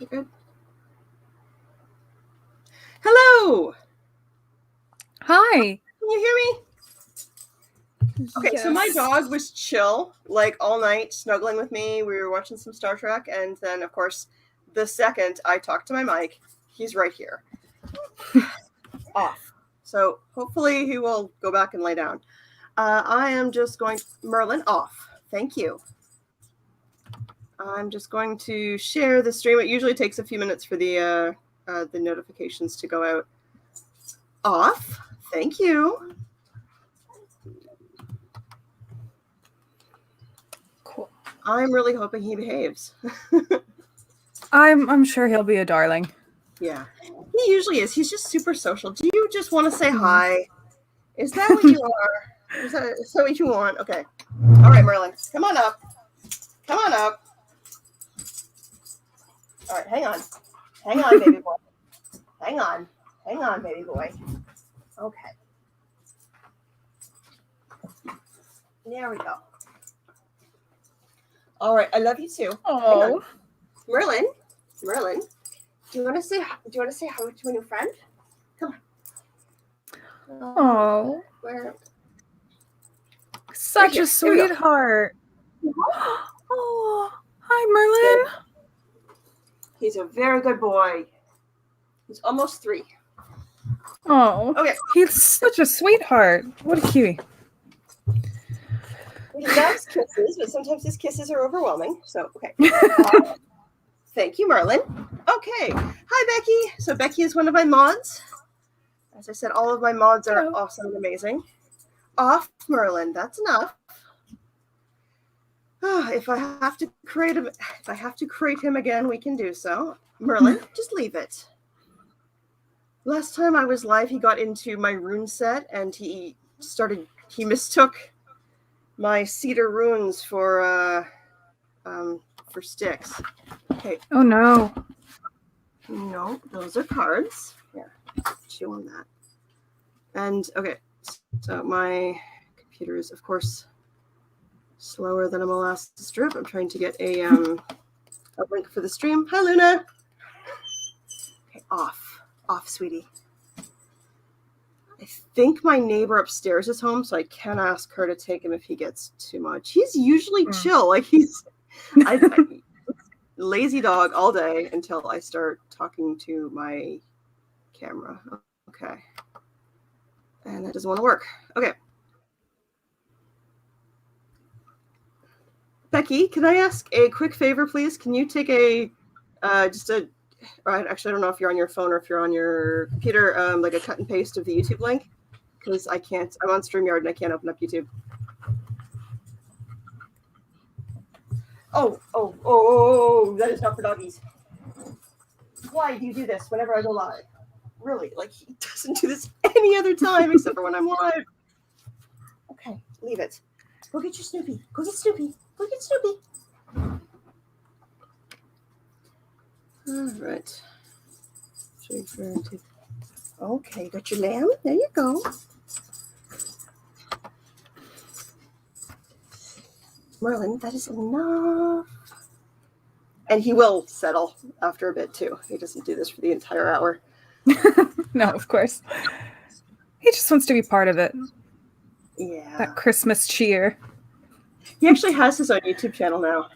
You good? Hello! Hi. Can you hear me? Okay, Yes. so my dog was chill, like all night, snuggling with me. We were watching some Star Trek, and then, of course, the second I talked to my mic, he's right here. Off. So hopefully he will go back and lay down. I am just going... Merlin, off. Thank you. I'm just going to share the stream. It usually takes a few minutes for the notifications to go out. Off. Thank you. Cool. I'm really hoping he behaves. I'm sure he'll be a darling. Yeah, he usually is. He's just super social. Do you just want to say hi? Is that what you are? Is that what you want? Okay. All right, Merlin, come on up. Come on up. All right, hang on. Hang on, baby boy. Hang on. Hang on, baby boy. Okay. There we go. All right, I love you too. Oh, Merlin, do you want to say hi to a new friend? Come on. Oh, Where? such a sweetheart. Oh, hi, Merlin. He's a very good boy. He's almost 3. Oh, okay. He's such a sweetheart. What a cutie. He loves kisses, but sometimes his kisses are overwhelming. So, okay. Thank you, Merlin. Okay. Hi, Becky. So Becky is one of my mods. As I said, all of my mods are awesome and amazing. Off, Merlin. That's enough. If I have to create him again, we can do so. Merlin, just leave it. Last time I was live, he got into my rune set and he mistook my cedar runes for sticks. Okay. Oh no. No, those are cards. Yeah, chew on that. And okay, so my computer is, of course, slower than a molasses drip. I'm trying to get a link for the stream. Hi, Luna. Okay, off, sweetie. I think my neighbor upstairs is home, so I can ask her to take him if he gets too much. He's usually chill, like I lazy dog all day until I start talking to my camera. Okay. And that doesn't want to work. Okay. Becky, can I ask a quick favor, please? Can you take actually, I don't know if you're on your phone or if you're on your computer, like a cut and paste of the YouTube link? Because I can't, I'm on StreamYard and I can't open up YouTube. Oh, that is not for doggies. Why do you do this whenever I go live? Really, like he doesn't do this any other time except for when I'm live. Okay, leave it. Go get your Snoopy. Go get Snoopy. Go get Snoopy. All right. Okay, you got your lamb. There you go. Merlin, that is enough. And he will settle after a bit too. He doesn't do this for the entire hour. No, of course. He just wants to be part of it. Yeah. That Christmas cheer. He actually has his own YouTube channel now.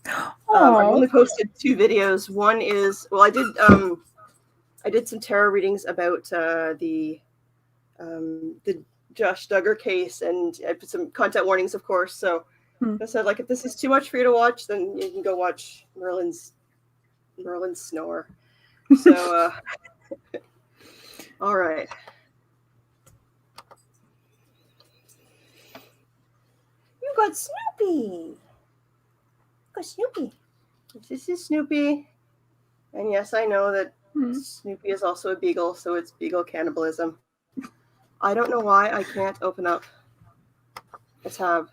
I've only posted 2 videos. One is, well, I did some tarot readings about the Josh Duggar case, and I put some content warnings, of course. So I said, like, if this is too much for you to watch, then you can go watch Merlin's snore. So, all right. You got Snoopy. This is Snoopy. And yes, I know that Snoopy is also a beagle, so it's beagle cannibalism. I don't know why I can't open up a tab.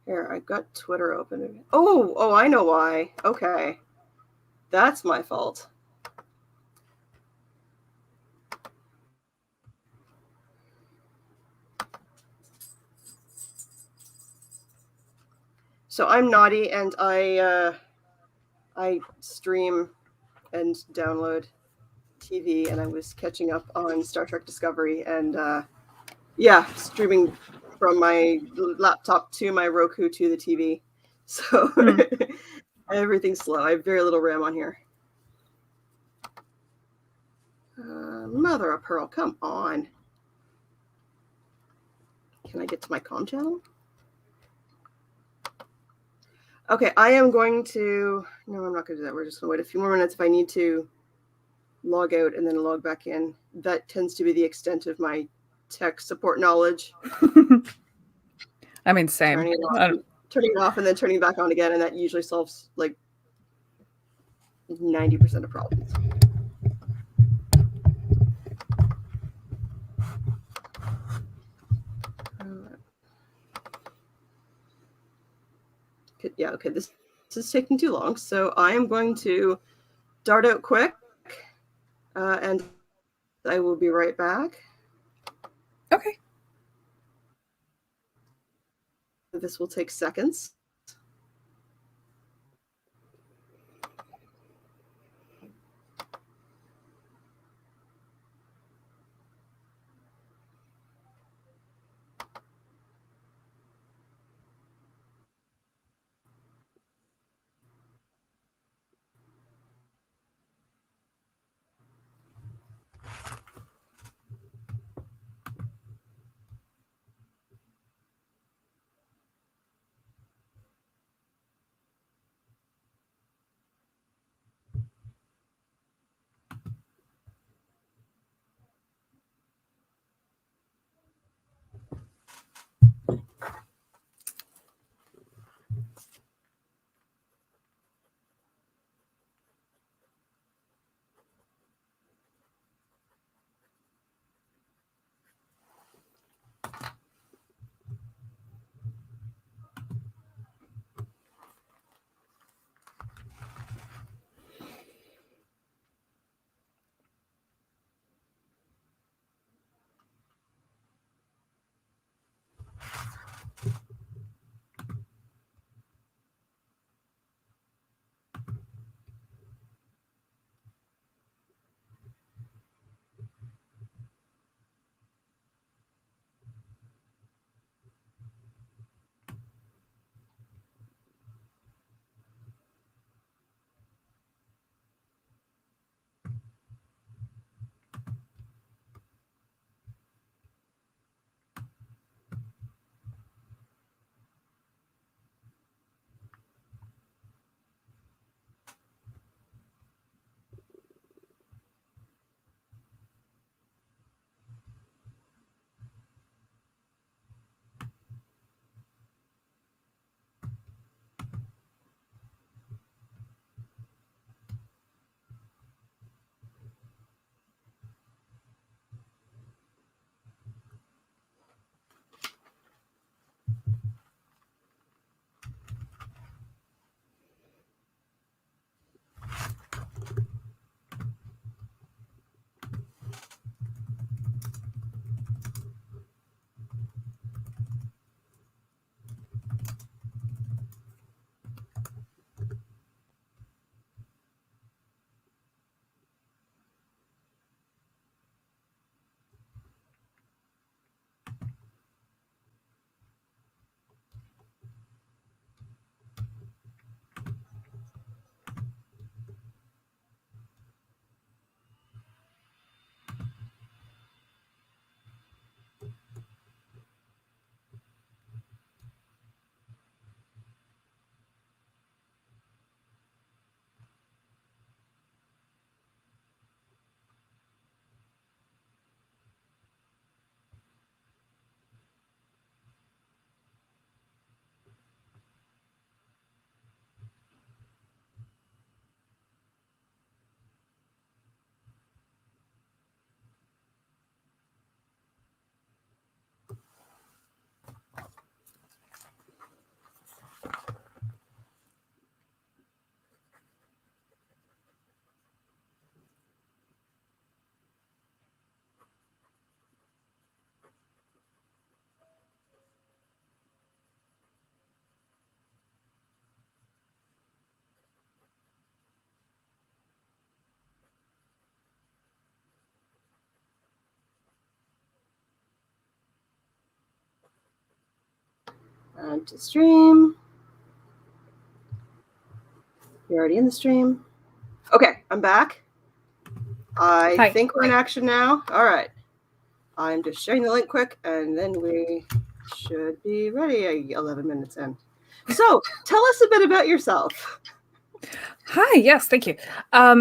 Here, I've got Twitter open. Oh, I know why. Okay. That's my fault. So I'm naughty, and I stream and download TV, and I was catching up on Star Trek Discovery, and streaming from my laptop to my Roku to the TV. So everything's slow. I have very little RAM on here. Mother of pearl, come on. Can I get to my comm channel? Okay, I am going to... No, I'm not going to do that. We're just going to wait a few more minutes if I need to log out and then log back in. That tends to be the extent of my tech support knowledge. I mean, same. Turning it off and then turning it back on again, and that usually solves like 90% of problems. Okay, this is taking too long, so I am going to dart out quick, and I will be right back. Okay. This will take seconds. Add to stream. You're already in the stream. Okay, I'm back. I think we're in action now. All right. I'm just sharing the link quick, and then we should be ready 11 minutes in. So tell us a bit about yourself. Hi, yes, thank you.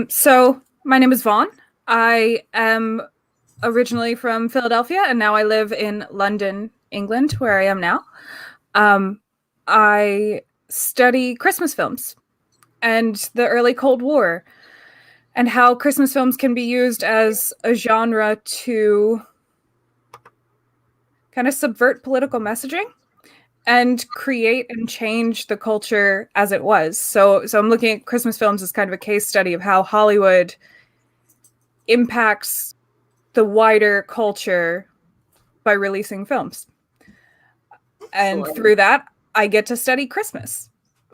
So my name is Vaughn. I am originally from Philadelphia, and now I live in London, England, where I am now. I study Christmas films and the early Cold War and how Christmas films can be used as a genre to kind of subvert political messaging and create and change the culture as it was. So I'm looking at Christmas films as kind of a case study of how Hollywood impacts the wider culture by releasing films. And through that, I get to study Christmas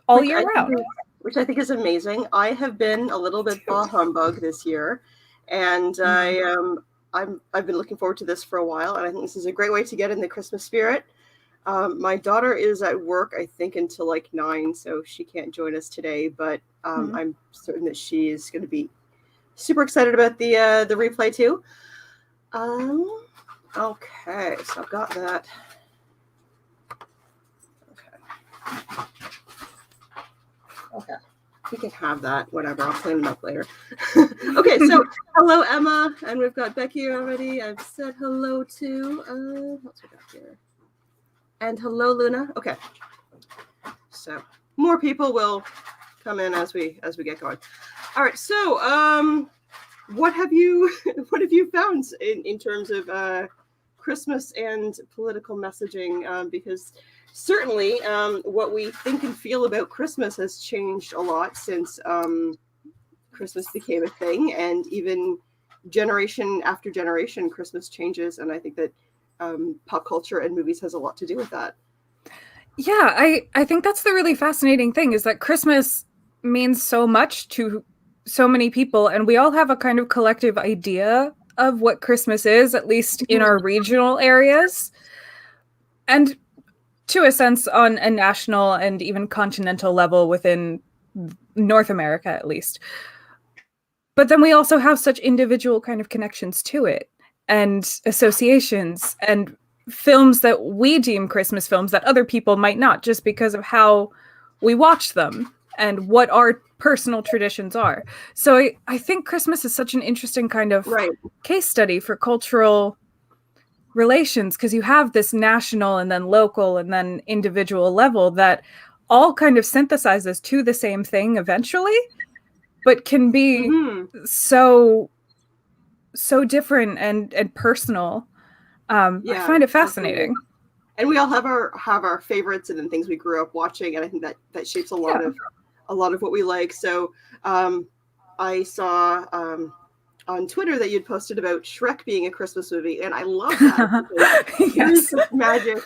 all year round. Which I think is amazing. I have been a little bit bah humbug this year, and I've been looking forward to this for a while, and I think this is a great way to get in the Christmas spirit. My daughter is at work, I think, until like 9, so she can't join us today, but I'm certain that she is going to be super excited about the replay too. Okay, so I've got that. Okay, you can have that, whatever, I'll clean them up later. Okay, so hello, Emma, and we've got Becky already. I've said hello to, what's we got here? And hello, Luna. Okay, so more people will come in as we get going. All right, so what have you found in terms of Christmas and political messaging? Because certainly what we think and feel about Christmas has changed a lot since Christmas became a thing, and even generation after generation, Christmas changes, and I think that pop culture and movies has a lot to do with that. Yeah, I think that's the really fascinating thing, is that Christmas means so much to so many people, and we all have a kind of collective idea of what Christmas is, at least in our regional areas, and to a sense on a national and even continental level within North America, at least. But then we also have such individual kind of connections to it, and associations, and films that we deem Christmas films that other people might not, just because of how we watch them and what our personal traditions are. So I think Christmas is such an interesting kind of case study for cultural relations, because you have this national and then local and then individual level that all kind of synthesizes to the same thing eventually, but can be so different and personal. I find it fascinating. Absolutely. And we all have our favorites and then things we grew up watching, and I think that shapes a lot of what we like. So I saw on Twitter that you'd posted about Shrek being a Christmas movie, and I love that. Yes. Magic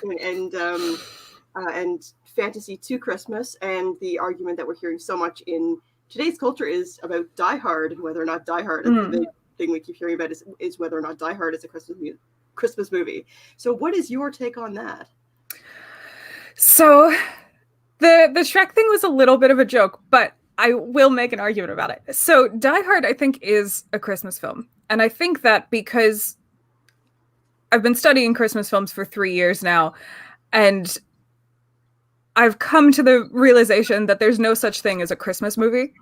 and fantasy to Christmas, and the argument that we're hearing so much in today's culture is about Die Hard and whether or not Die Hard, the big thing we keep hearing about is whether or not Die Hard is a Christmas movie. So what is your take on that? So the Shrek thing was a little bit of a joke, but I will make an argument about it. So Die Hard, I think, is a Christmas film. And I think that because I've been studying Christmas films for 3 years now, and I've come to the realization that there's no such thing as a Christmas movie.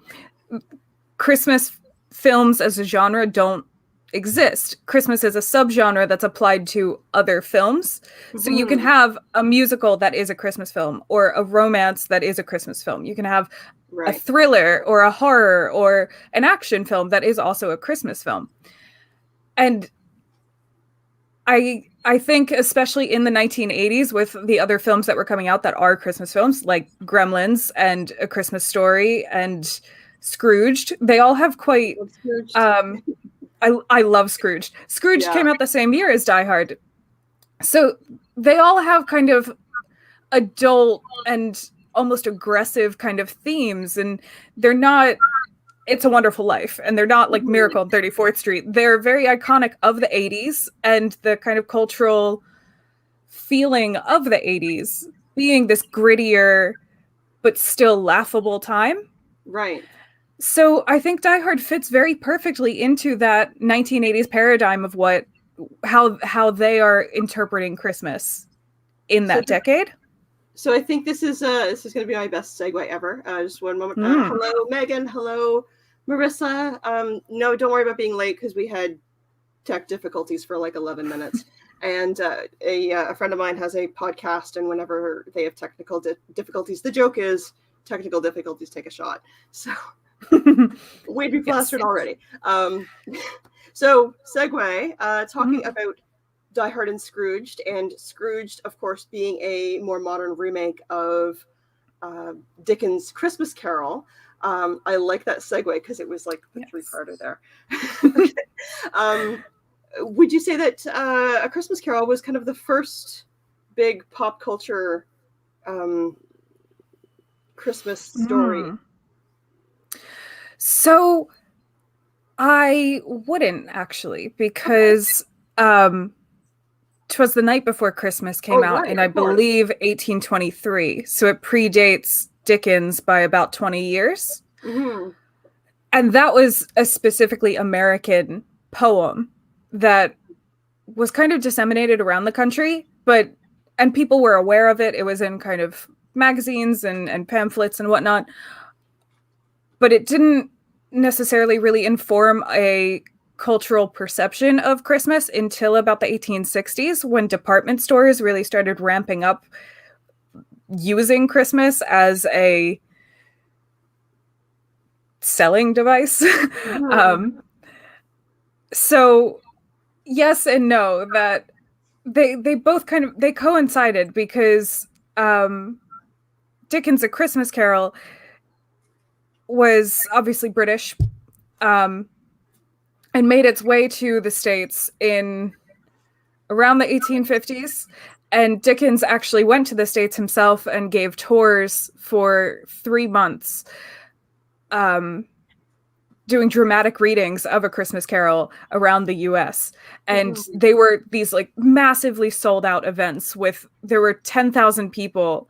Christmas films as a genre don't exist. Christmas is a subgenre that's applied to other films. So you can have a musical that is a Christmas film, or a romance that is a Christmas film. You can have a thriller or a horror or an action film that is also a Christmas film. And I think especially in the 1980s, with the other films that were coming out that are Christmas films, like Gremlins and A Christmas Story and Scrooged, they all have quite I love Scrooge. Scrooge came out the same year as Die Hard. So they all have kind of adult and almost aggressive kind of themes, and they're not It's a Wonderful Life, and they're not like Miracle on 34th Street. They're very iconic of the 80s and the kind of cultural feeling of the 80s. being this grittier but still laughable time. Right. So I think Die Hard fits very perfectly into that 1980s paradigm of how they are interpreting Christmas in that decade. So I think this is going to be my best segue ever. Just one moment. Hello, Megan. Hello, Marissa. No, don't worry about being late because we had tech difficulties for like 11 minutes. And a friend of mine has a podcast, and whenever they have technical difficulties, the joke is technical difficulties take a shot. So we'd be plastered already. So segue, talking about Die Hard and Scrooged, and Scrooged, of course, being a more modern remake of Dickens' Christmas Carol. I like that segue because it was like the three-parter there. Would you say that A Christmas Carol was kind of the first big pop culture Christmas story? So I wouldn't actually, because 'Twas the Night Before Christmas came out in, I believe, 1823. So it predates Dickens by about 20 years. Mm-hmm. And that was a specifically American poem that was kind of disseminated around the country, and people were aware of it. It was in kind of magazines and pamphlets and whatnot, but it didn't necessarily really inform a cultural perception of Christmas until about the 1860s, when department stores really started ramping up using Christmas as a selling device. So yes and no, that they both kind of, they coincided, because Dickens' A Christmas Carol was obviously British, and made its way to the States in around the 1850s. And Dickens actually went to the States himself and gave tours for 3 months, doing dramatic readings of A Christmas Carol around the US. And they were these like massively sold out events there were 10,000 people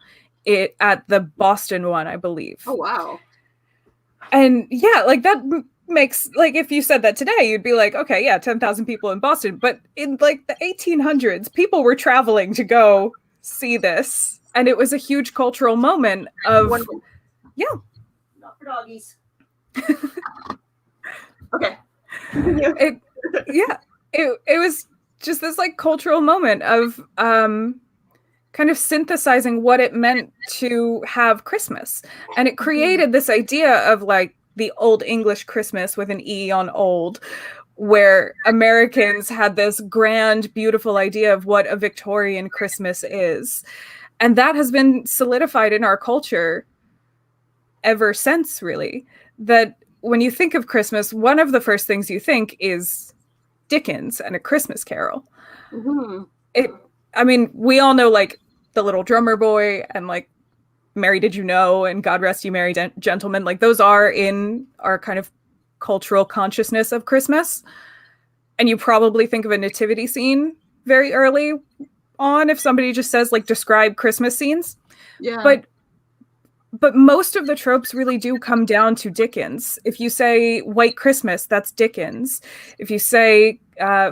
at the Boston one, I believe. Oh, wow. And yeah, like that makes, like, if you said that today, you'd be like, okay, yeah, 10,000 people in Boston. But in like the 1800s, people were traveling to go see this. And it was a huge cultural moment of, yeah. Not for doggies. Okay. It was just this like cultural moment of kind of synthesizing what it meant to have Christmas. And it created this idea of like the Old English Christmas with an E on old, where Americans had this grand, beautiful idea of what a Victorian Christmas is. And that has been solidified in our culture ever since, really. That when you think of Christmas, one of the first things you think is Dickens and A Christmas Carol. I mean, we all know like The Little Drummer Boy and like Mary Did You Know and God Rest You Merry Gentlemen. Like those are in our kind of cultural consciousness of Christmas. And you probably think of a nativity scene very early on if somebody just says like describe Christmas scenes. Yeah. But most of the tropes really do come down to Dickens. If you say White Christmas, that's Dickens. If you say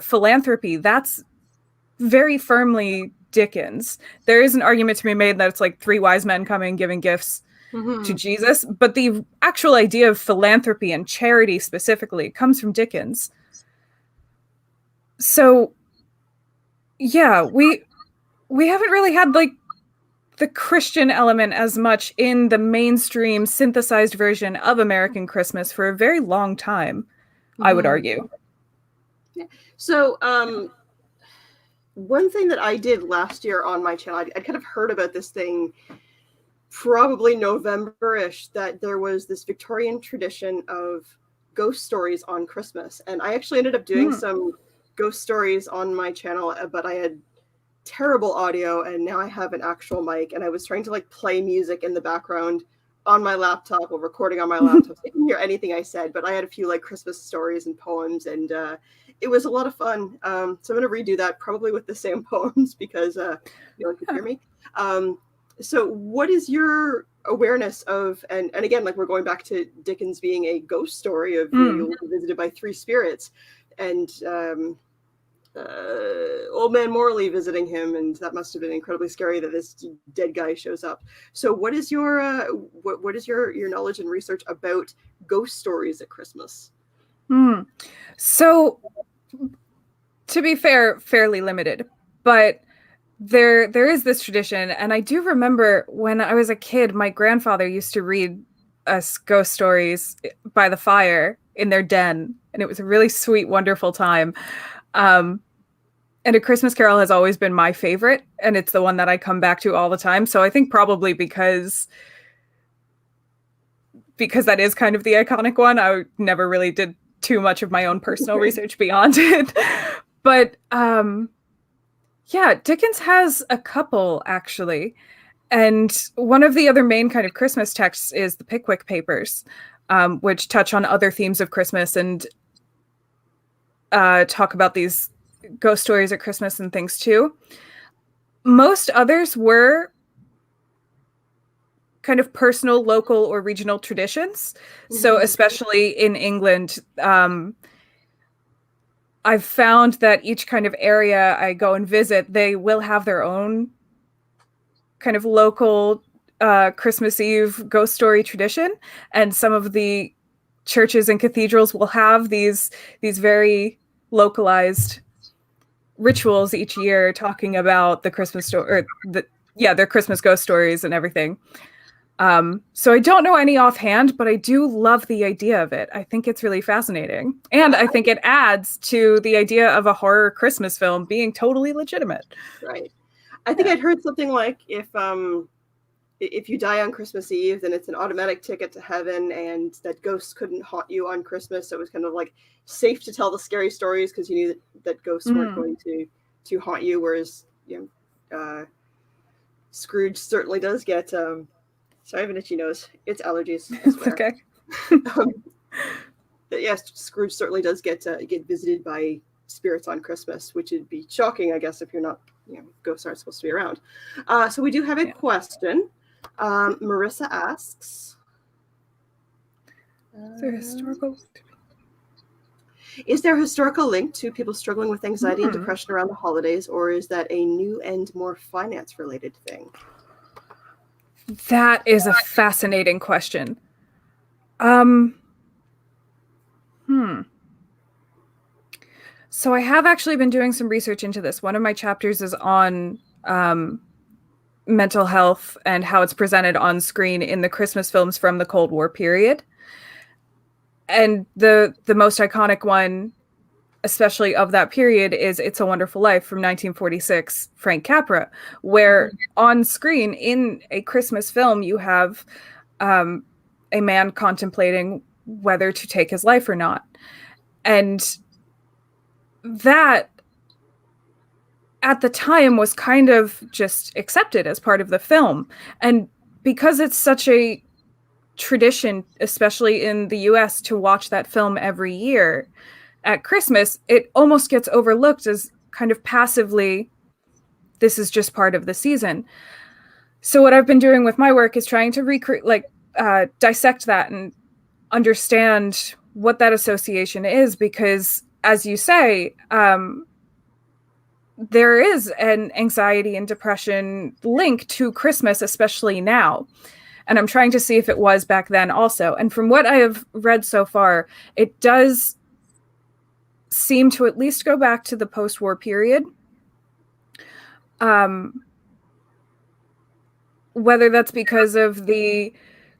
philanthropy, that's very firmly Dickens. There is an argument to be made that it's like 3 wise men coming giving gifts to Jesus, but the actual idea of philanthropy and charity specifically comes from Dickens. So yeah, we haven't really had like the Christian element as much in the mainstream synthesized version of American Christmas for a very long time, I would argue. Yeah. So one thing that I did last year on my channel, I'd kind of heard about this thing probably November-ish, that there was this Victorian tradition of ghost stories on Christmas. And I actually ended up doing some ghost stories on my channel, but I had terrible audio, and now I have an actual mic, and I was trying to like play music in the background on my laptop while recording on my laptop. So I didn't hear anything I said, but I had a few like Christmas stories and poems, and it was a lot of fun. So I'm going to redo that probably with the same poems because no one could hear me. So what is your awareness of, and again, like we're going back to Dickens being a ghost story of, you'll be visited by three spirits, and old man Morley visiting him, and that must have been incredibly scary that this dead guy shows up. So what is your what is your knowledge and research about ghost stories at Christmas? So to be fair, fairly limited, but there is this tradition, and I do remember when I was a kid, my grandfather used to read us ghost stories by the fire in their den, and it was a really sweet, wonderful time. And A Christmas Carol has always been my favorite, and it's the one that I come back to all the time. So I think probably because that is kind of the iconic one, I never really did too much of my own personal research beyond it. But yeah, Dickens has a couple, actually. And one of the other main kind of Christmas texts is the Pickwick Papers, which touch on other themes of Christmas and talk about these ghost stories at Christmas and things too. Most others were kind of personal, local, or regional traditions. So especially in England, I've found that each kind of area I go and visit, they will have their own kind of local Christmas Eve ghost story tradition. And some of the churches and cathedrals will have these very localized rituals each year talking about the Christmas story, or their Christmas ghost stories and everything. So I don't know any offhand, but I do love the idea of it. I think it's really fascinating. And I think it adds to the idea of a horror Christmas film being totally legitimate. Right. I think I'd heard something like if you die on Christmas Eve, then it's an automatic ticket to heaven, and that ghosts couldn't haunt you on Christmas. So it was kind of like safe to tell the scary stories because you knew that ghosts weren't going to haunt you. Whereas, Scrooge certainly does get. Sorry, I have an itchy nose. It's allergies. It's okay. Yes, Scrooge certainly does get visited by spirits on Christmas, which would be shocking, I guess, if you're not, ghosts aren't supposed to be around. So we do have a question. Marissa asks, is there a historical link to people struggling with anxiety and depression around the holidays, or is that a new and more finance-related thing? That is a fascinating question. So I have actually been doing some research into this. One of my chapters is on mental health and how it's presented on screen in the Christmas films from the Cold War period. And the most iconic one, especially of that period, is It's a Wonderful Life from 1946, Frank Capra, where on screen in a Christmas film, you have a man contemplating whether to take his life or not. And that, at the time, was kind of just accepted as part of the film. And because it's such a tradition, especially in the US, to watch that film every year at Christmas, it almost gets overlooked as kind of passively, this is just part of the season. So what I've been doing with my work is trying to dissect that and understand what that association is, because as you say, there is an anxiety and depression link to Christmas, especially now. And I'm trying to see if it was back then also. And from what I have read so far, it does seem to at least go back to the post-war period. Whether that's because of the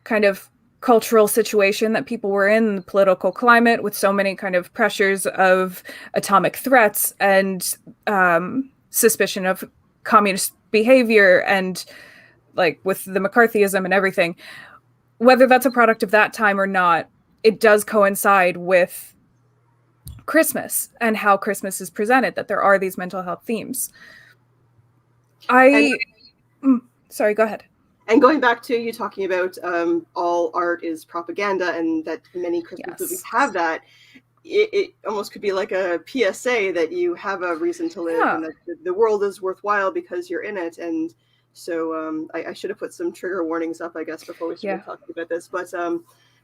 kind of cultural situation that people were in, the political climate with so many kind of pressures of atomic threats and suspicion of communist behavior, and like with the McCarthyism and everything, whether that's a product of that time or not, it does coincide with Christmas and how Christmas is presented, that there are these mental health themes. Sorry, go ahead. And going back to you talking about all art is propaganda, and that many Christmas movies have that, it almost could be like a PSA that you have a reason to live, and that the world is worthwhile because you're in it. And So I should have put some trigger warnings up, I guess, before we started talking about this. But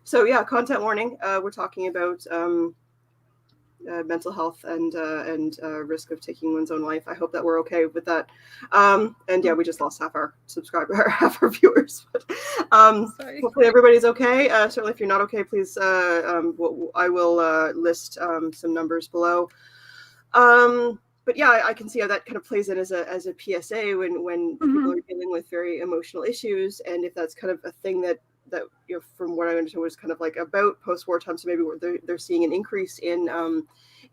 so yeah, content warning. We're talking about mental health and risk of taking one's own life. I hope that we're okay with that. And yeah, we just lost half our viewers. But hopefully everybody's okay. Certainly, if you're not okay, please. I will list some numbers below. But yeah, I can see how that kind of plays in as a PSA when people are dealing with very emotional issues, and if that's kind of a thing that from what I understand was kind of like about post-war time, so maybe they're seeing an increase in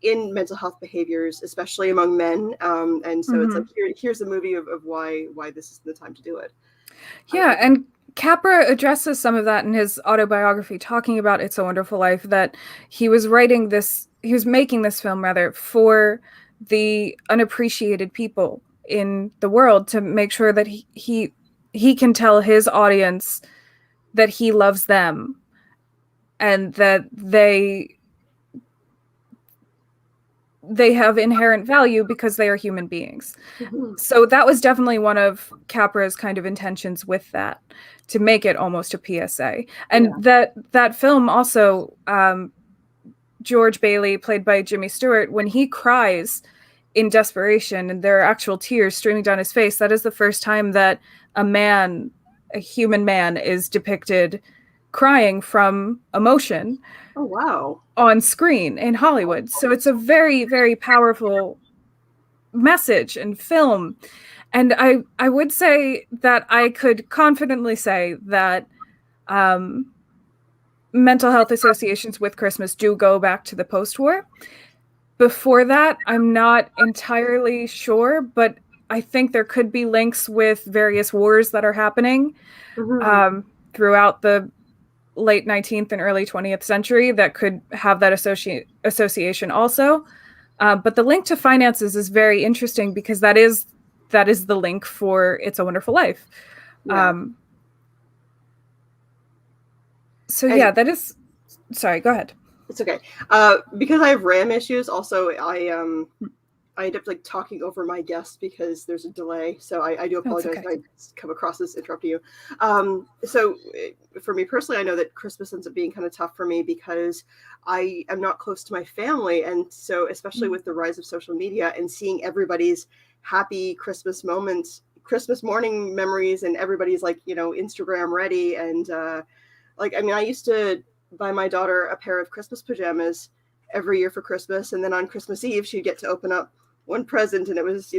mental health behaviors, especially among men, and so it's like here's a movie of why this is the time to do it. Yeah, and Capra addresses some of that in his autobiography, talking about It's a Wonderful Life, that he was making this film rather for the unappreciated people in the world, to make sure that he can tell his audience that he loves them and that they have inherent value because they are human beings. So that was definitely one of Capra's kind of intentions with that, to make it almost a PSA. And that film also, George Bailey, played by Jimmy Stewart, when he cries in desperation and there are actual tears streaming down his face, that is the first time that a human man, is depicted crying from emotion. Oh, wow. On screen in Hollywood. So it's a very, very powerful message and film. And I would say that I could confidently say that mental health associations with Christmas do go back to the post-war. Before that, I'm not entirely sure, but I think there could be links with various wars that are happening throughout the late 19th and early 20th century that could have that association also. But the link to finances is very interesting, because that is the link for It's a Wonderful Life. Yeah. That is... Sorry, go ahead. It's okay. Because I have RAM issues, also I end up like talking over my guest because there's a delay. So I do apologize if I come across as interrupting you. So for me personally, I know that Christmas ends up being kind of tough for me because I am not close to my family. And so especially with the rise of social media and seeing everybody's happy Christmas moments, Christmas morning memories, and everybody's like, Instagram ready. And I used to buy my daughter a pair of Christmas pajamas every year for Christmas. And then on Christmas Eve, she'd get to open up one present, and it was, I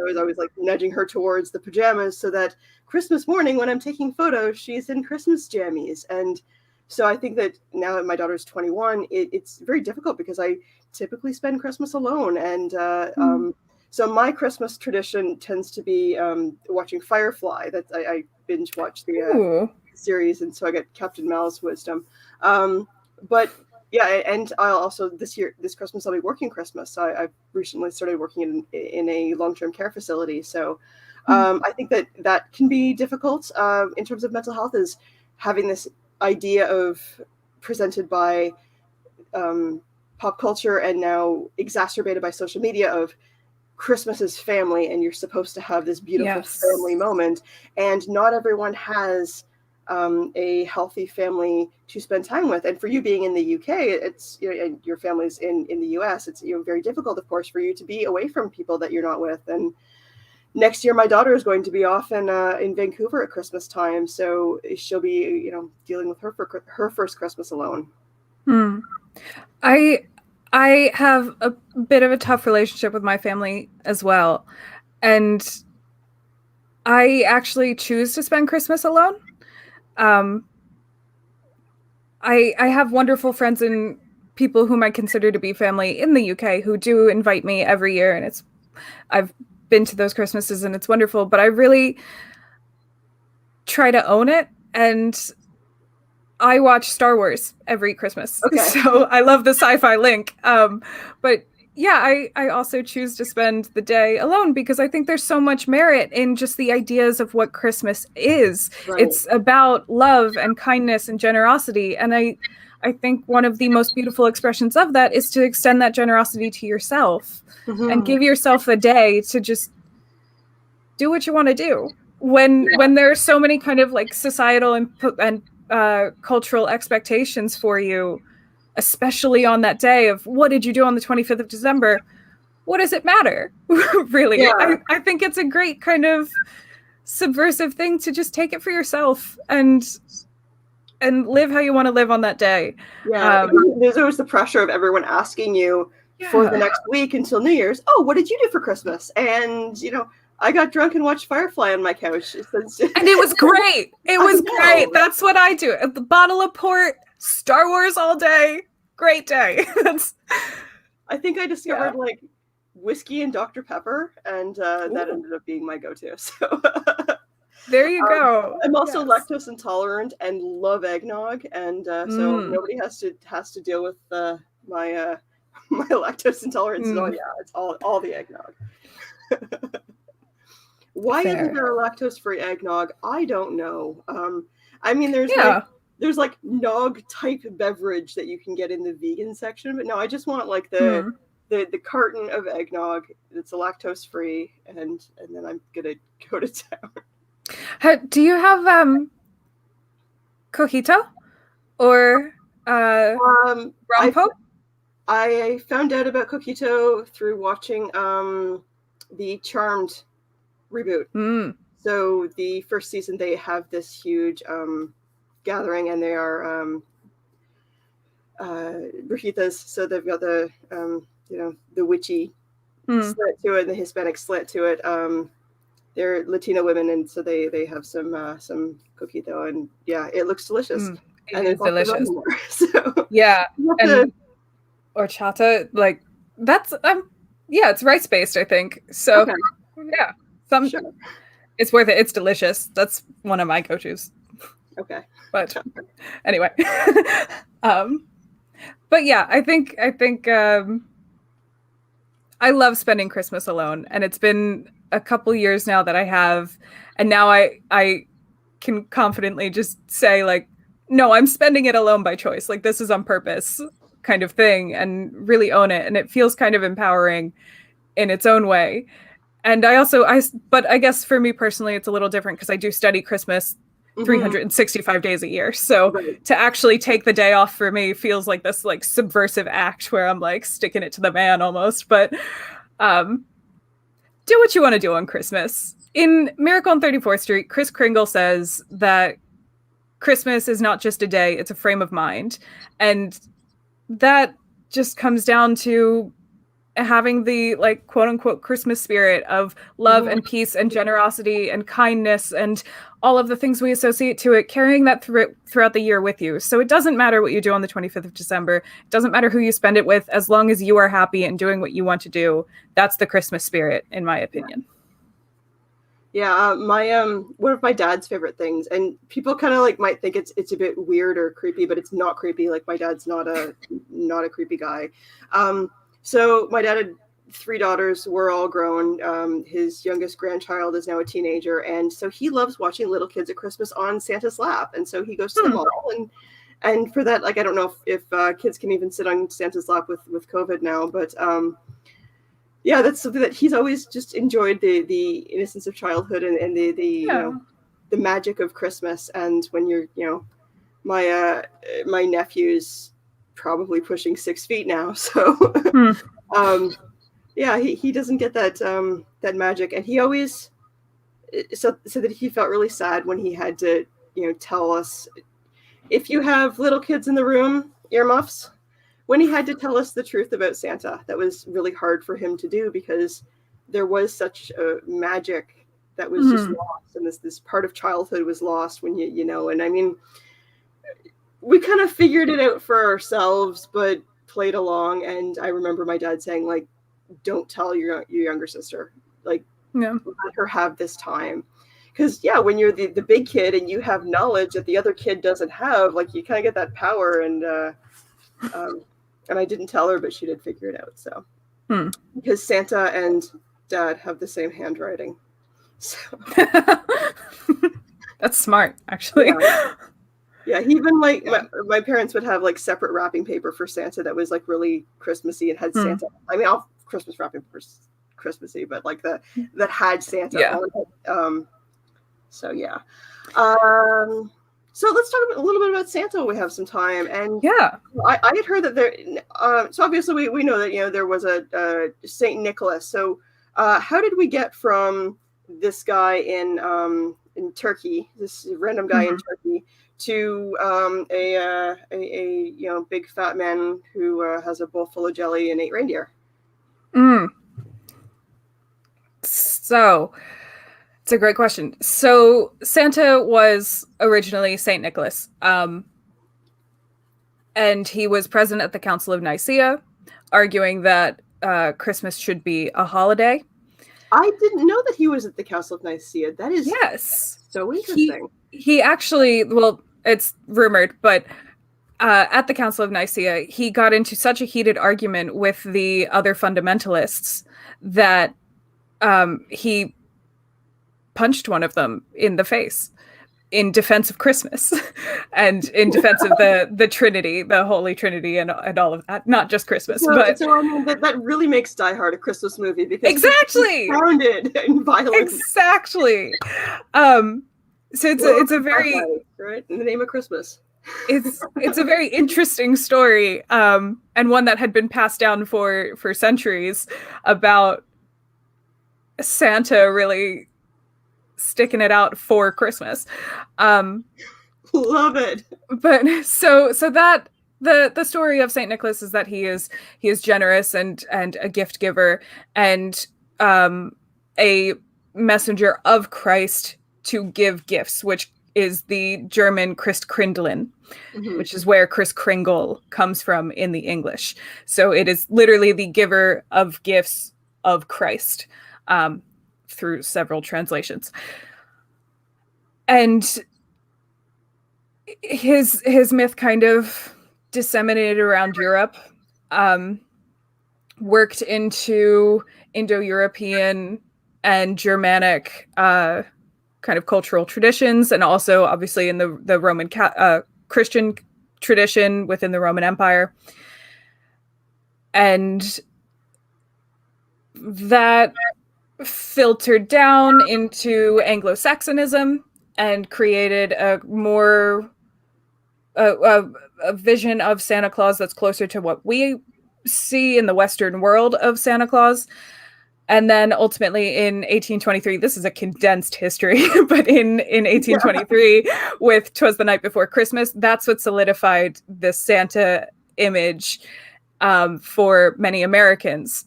was always like nudging her towards the pajamas so that Christmas morning when I'm taking photos, she's in Christmas jammies. And so I think that now that my daughter's 21, it's very difficult because I typically spend Christmas alone. And so my Christmas tradition tends to be watching Firefly. That I binge watch the series, and so I got Captain Mal's wisdom. But yeah, and I'll also this Christmas I'll be working Christmas. So I've recently started working in a long-term care facility. So I think that can be difficult in terms of mental health, is having this idea of presented by pop culture and now exacerbated by social media of Christmas is family, and you're supposed to have this beautiful family moment, and not everyone has a healthy family to spend time with. And for you being in the UK, it's and your family's in the US, it's very difficult, of course, for you to be away from people that you're not with. And next year my daughter is going to be off in Vancouver at Christmas time, so she'll be dealing with her first Christmas alone. I have a bit of a tough relationship with my family as well, and I actually choose to spend Christmas alone. I have wonderful friends and people whom I consider to be family in the UK who do invite me every year, and I've been to those Christmases and it's wonderful, but I really try to own it, and I watch Star Wars every Christmas. Okay. So I love the sci-fi link. But yeah, I also choose to spend the day alone because I think there's so much merit in just the ideas of what Christmas is. Right. It's about love and kindness and generosity. And I think one of the most beautiful expressions of that is to extend that generosity to yourself and give yourself a day to just do what you want to do. when there are so many kind of like societal and cultural expectations for you, especially on that day of what did you do on the 25th of December? What does it matter? Really? Yeah. I think it's a great kind of subversive thing to just take it for yourself and live how you want to live on that day. Yeah. There's always the pressure of everyone asking you for the next week until New Year's. Oh, what did you do for Christmas? And, you know, I got drunk and watched Firefly on my couch. And it was great. It was great. That's what I do. The bottle of port, Star Wars all day. Great day. I think I discovered like whiskey and Dr. Pepper, and that ended up being my go-to. So there you go. I'm also lactose intolerant and love eggnog, and so nobody has to deal with my my lactose intolerance. So yeah, it's all the eggnog. Why isn't there a lactose-free eggnog? I don't know. I mean, there's like nog type beverage that you can get in the vegan section, but no, I just want like the carton of eggnog that's lactose free, and then I'm gonna go to town. Do you have cojito or rompo? I found out about cojito through watching the Charmed reboot. So the first season they have this huge gathering, and they are burritos. So they've got the the witchy slant to it and the Hispanic slant to it. They're Latino women, and so they have some cojito, and yeah, it looks delicious. And it's delicious. So yeah, and horchata, like that's it's rice based, I think. So yeah, it's worth it. It's delicious. That's one of my go-tos. Okay, but anyway, but yeah, I think I love spending Christmas alone, and it's been a couple years now that I have, and now I can confidently just say like, no, I'm spending it alone by choice. Like this is on purpose kind of thing, and really own it. And it feels kind of empowering in its own way. And but I guess for me personally, it's a little different because I do study Christmas 365 days a year. So to actually take the day off for me feels like this like subversive act where I'm like sticking it to the man almost. But do what you want to do on Christmas. In Miracle on 34th Street, Kris Kringle says that Christmas is not just a day, it's a frame of mind. And that just comes down to having the like quote unquote Christmas spirit of love and peace and generosity and kindness and all of the things we associate to it, carrying that throughout the year with you. So it doesn't matter what you do on the 25th of December. It doesn't matter who you spend it with, as long as you are happy and doing what you want to do. That's the Christmas spirit, in my opinion. Yeah, my one of my dad's favorite things, and people kind of like might think it's a bit weird or creepy, but it's not creepy. Like my dad's not a creepy guy. So my dad had 3 daughters. We're all grown. His youngest grandchild is now a teenager, and so he loves watching little kids at Christmas on Santa's lap. And so he goes to the mall, and for that, like I don't know if kids can even sit on Santa's lap with COVID now, but yeah, that's something that he's always just enjoyed, the innocence of childhood and the magic of Christmas. And when you're my nephew's probably pushing 6 feet now, so yeah, he doesn't get that magic, and he always so that he felt really sad when he had to tell us, if you have little kids in the room, earmuffs, when he had to tell us the truth about Santa. That was really hard for him to do because there was such a magic that was just lost, and this part of childhood was lost when and I mean, we kind of figured it out for ourselves, but played along. And I remember my dad saying, like, don't tell your younger sister, like, let her have this time. Because, when you're the big kid and you have knowledge that the other kid doesn't have, like, you kind of get that power. And I didn't tell her, but she did figure it out. So, because Santa and Dad have the same handwriting. So that's smart, actually. Yeah, even like my parents would have like separate wrapping paper for Santa that was like really Christmassy and had Santa. I mean, all Christmas wrapping paper is Christmassy, but like that had Santa on it. So yeah. So let's talk a little bit about Santa when we have some time. And yeah, I had heard that there. So obviously we know that there was a Saint Nicholas. So how did we get from this guy in Turkey, this random guy in Turkey, to a big fat man who has a bowl full of jelly and 8 reindeer? So it's a great question. So Santa was originally Saint Nicholas, and he was present at the Council of Nicaea, arguing that Christmas should be a holiday. I didn't know that he was at the Council of Nicaea. That is so interesting. He actually, well, it's rumored, but at the Council of Nicaea, he got into such a heated argument with the other fundamentalists that he punched one of them in the face in defense of Christmas and in defense of the Trinity, the Holy Trinity, and all of that. Not just Christmas, but so I mean that really makes Die Hard a Christmas movie because exactly it's founded in violence. Exactly. So it's a very right in the name of Christmas. It's a very interesting story, and one that had been passed down for centuries about Santa really sticking it out for Christmas. Love it. But so that the story of Saint Nicholas is that he is generous and a gift giver and a messenger of Christ to give gifts, which is the German Christkindlin, which is where Kris Kringle comes from in the English. So it is literally the giver of gifts of Christ, through several translations. And his myth kind of disseminated around Europe, worked into Indo-European and Germanic kind of cultural traditions, and also obviously in the Roman Christian tradition within the Roman Empire. And that filtered down into Anglo-Saxonism and created a more a vision of Santa Claus that's closer to what we see in the Western world of Santa Claus. And then ultimately in 1823, this is a condensed history, but in 1823, with 'Twas the Night Before Christmas, that's what solidified the Santa image for many Americans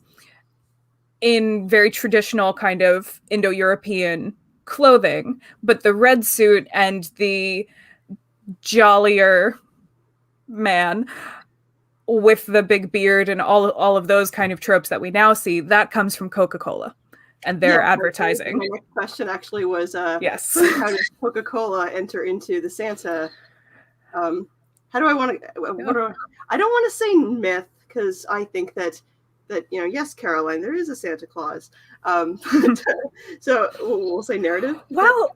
in very traditional kind of Indo-European clothing. But the red suit and the jollier man with the big beard and all of those kind of tropes that we now see, that comes from Coca-Cola and their advertising. My next question actually was, yes, how does Coca-Cola enter into the Santa? How do I want to? I don't want to say myth because I think that yes, Caroline, there is a Santa Claus. So we'll say narrative. Well,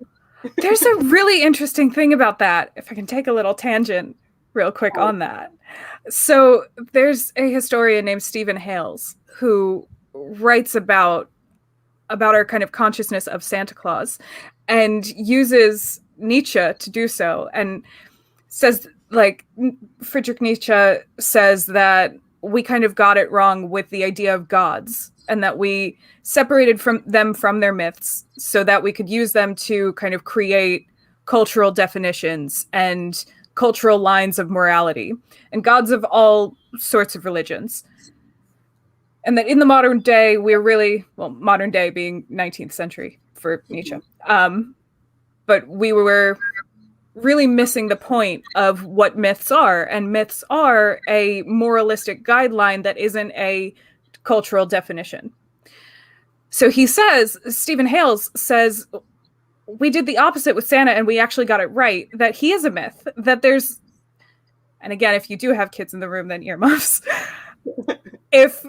there's a really interesting thing about that. If I can take a little tangent real quick on that. So there's a historian named Stephen Hales who writes about our kind of consciousness of Santa Claus and uses Nietzsche to do so, and says, like, Friedrich Nietzsche says that we kind of got it wrong with the idea of gods, and that we separated from their myths so that we could use them to kind of create cultural definitions and cultural lines of morality, and gods of all sorts of religions. And that in the modern day, we're really, well, modern day being 19th century for Nietzsche, but we were really missing the point of what myths are. And myths are a moralistic guideline that isn't a cultural definition. So he says, Stephen Hales says, we did the opposite with Santa and we actually got it right, that he is a myth, that there's, and again, if you do have kids in the room, then earmuffs. If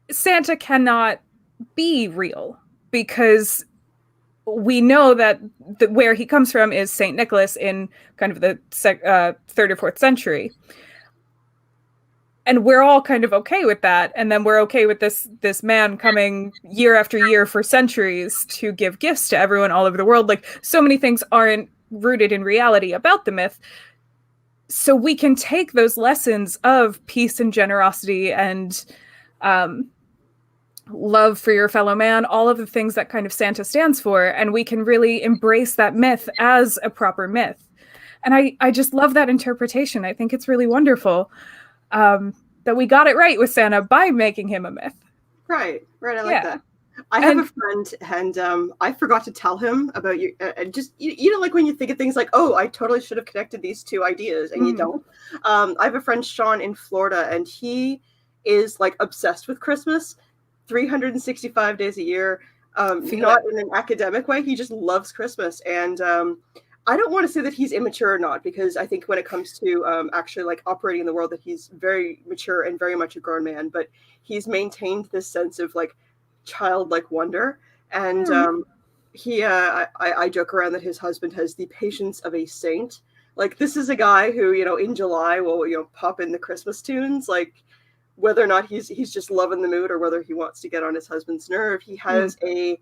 Santa cannot be real, because we know that where he comes from is St. Nicholas in kind of the 3rd or 4th century. and we're all kind of okay with that. And then we're okay with this man coming year after year for centuries to give gifts to everyone all over the world. Like, so many things aren't rooted in reality about the myth. So we can take those lessons of peace and generosity and love for your fellow man, all of the things that kind of Santa stands for, and we can really embrace that myth as a proper myth. And I just love that interpretation. I think it's really wonderful that we got it right with Santa by making him a myth. Right. I like that. I have a friend, and I forgot to tell him about you. Just you know, like when you think of things like, oh, I totally should have connected these two ideas, and you don't. I have a friend, Sean, in Florida, and he is like obsessed with Christmas, 365 days a year. Not in an academic way. He just loves Christmas, and I don't want to say that he's immature or not, because I think when it comes to actually like operating in the world, that he's very mature and very much a grown man. But he's maintained this sense of like childlike wonder, and I joke around that his husband has the patience of a saint. Like, this is a guy who, you know, in July will, you know, pop in the Christmas tunes, like whether or not he's just loving the mood or whether he wants to get on his husband's nerve. He has a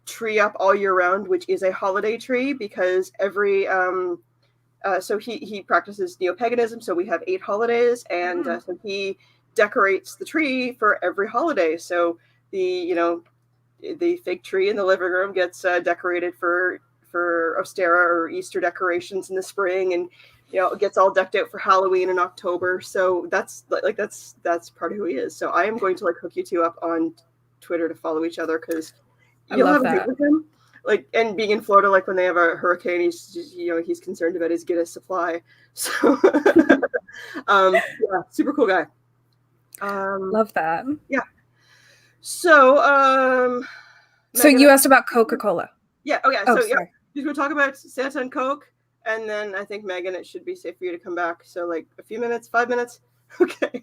tree up all year round, which is a holiday tree, because every so he practices neo-paganism, so we have 8 holidays, and so he decorates the tree for every holiday. So the fig tree in the living room gets decorated for Ostera or Easter decorations in the spring, and you know, it gets all decked out for Halloween in October. So that's part of who he is. So I am going to like hook you two up on Twitter to follow each other, because you'll have a date with him. Like, and being in Florida, like when they have a hurricane, he's concerned about his Guinness supply. So yeah, super cool guy. Love that. Yeah. So so you asked about Coca-Cola. Yeah. Oh yeah. So yeah, we're going to talk about Santa and Coke, and then I think, Megan, it should be safe for you to come back. So like a few minutes, 5 minutes. Okay.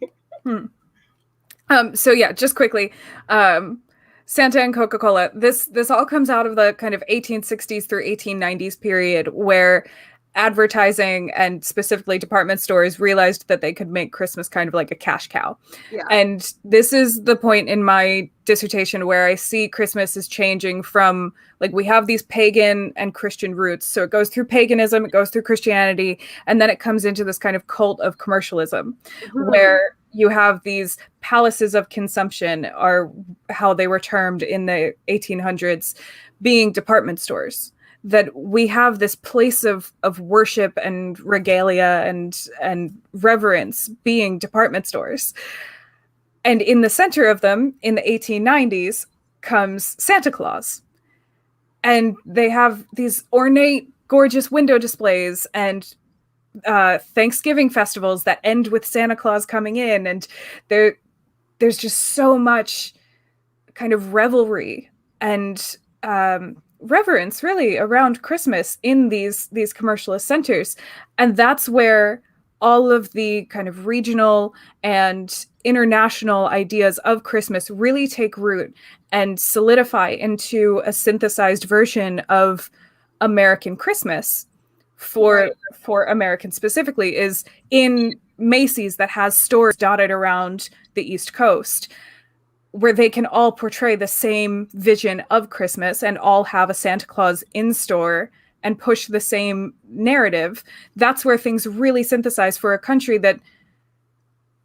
So yeah, just quickly, Santa and Coca-Cola. This all comes out of the kind of 1860s through 1890s period, where advertising and specifically department stores realized that they could make Christmas kind of like a cash cow. Yeah. And this is the point in my dissertation where I see Christmas is changing from, like, we have these pagan and Christian roots. So it goes through paganism, it goes through Christianity, and then it comes into this kind of cult of commercialism, where you have these palaces of consumption, are how they were termed in the 1800s, being department stores. That we have this place of worship and regalia and reverence being department stores. And in the center of them, in the 1890s, comes Santa Claus. And they have these ornate, gorgeous window displays and Thanksgiving festivals that end with Santa Claus coming in. And there's just so much kind of revelry and reverence really around Christmas in these commercialist centers. And that's where all of the kind of regional and international ideas of Christmas really take root and solidify into a synthesized version of American Christmas for Americans specifically, is in Macy's, that has stores dotted around the East Coast, where they can all portray the same vision of Christmas and all have a Santa Claus in store and push the same narrative. That's where things really synthesize for a country that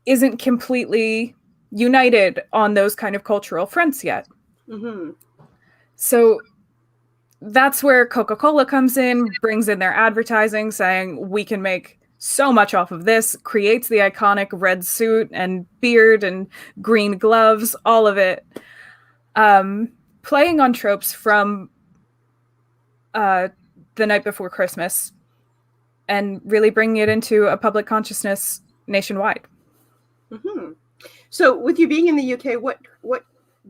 isn't completely united on those kind of cultural fronts yet. So that's where Coca-Cola comes in, brings in their advertising, saying we can make so much off of this, creates the iconic red suit and beard and green gloves, all of it. Playing on tropes from The Night Before Christmas and really bringing it into a public consciousness nationwide. So with you being in the UK, what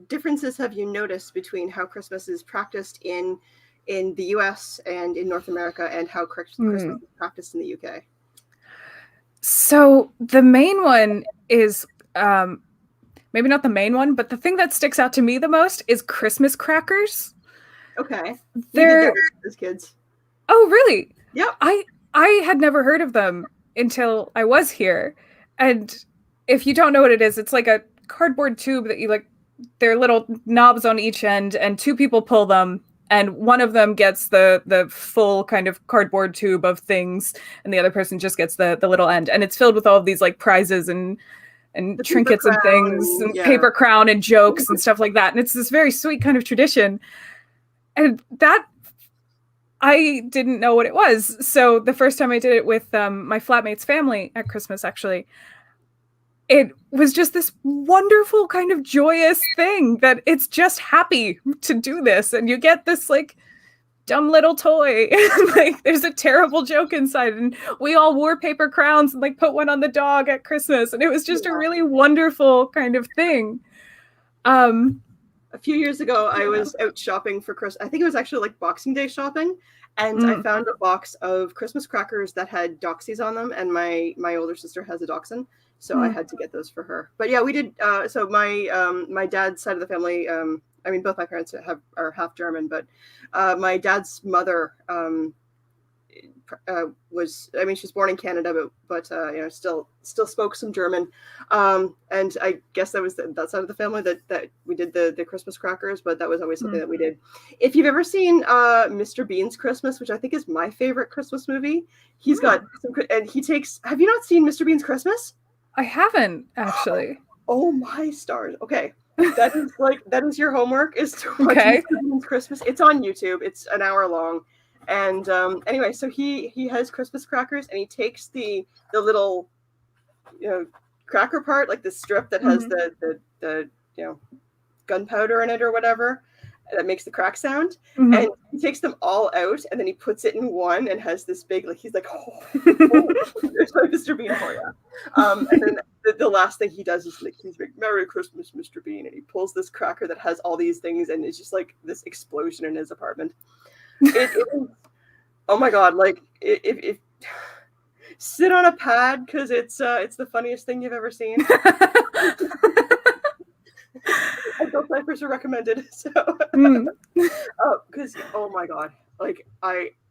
differences have you noticed between how Christmas is practiced in the US and in North America, and how Christmas is practiced in the UK? So the main one is, maybe not the main one, but the thing that sticks out to me the most is Christmas crackers. Okay. They're as kids. Oh, really? Yeah. I had never heard of them until I was here. And if you don't know what it is, it's like a cardboard tube that you like, there are little knobs on each end, and two people pull them, and one of them gets the full kind of cardboard tube of things, and the other person just gets the little end. And it's filled with all of these like prizes and trinkets and things and paper crown and jokes and stuff like that. And it's this very sweet kind of tradition. And that, I didn't know what it was. So the first time I did it with my flatmate's family at Christmas, actually, it was just this wonderful kind of joyous thing that it's just happy to do this. And you get this like dumb little toy. Like there's a terrible joke inside. And we all wore paper crowns and like put one on the dog at Christmas. And it was just a really wonderful kind of thing. A few years ago, I was out shopping for Christmas. I think it was actually like Boxing Day shopping. And I found a box of Christmas crackers that had doxies on them. And my older sister has a dachshund. So I had to get those for her. But yeah, we did. So my dad's side of the family, I mean, both my parents are half German, but my dad's mother was, I mean, she was born in Canada, but you know, still spoke some German. And I guess that was that side of the family that we did the Christmas crackers, but that was always something that we did. If you've ever seen Mr. Bean's Christmas, which I think is my favorite Christmas movie, he's got some, and he takes, have you not seen Mr. Bean's Christmas? I haven't actually. Oh my stars. Okay. That is your homework, is to watch Mr. Bean's Christmas. It's on YouTube. It's an hour long. And anyway, so he has Christmas crackers, and he takes the little, you know, cracker part, like the strip that has the you know, gunpowder in it or whatever, that makes the crack sound. And he takes them all out, and then he puts it in one and has this big, like, he's like, oh there's my Mr. Bean for you. And then the last thing he does is like, he's like, Merry Christmas, Mr. Bean, and he pulls this cracker that has all these things, and it's just like this explosion in his apartment. It is, oh my god, like if sit on a pad, because it's the funniest thing you've ever seen. Adult diapers are recommended. So because oh my god, like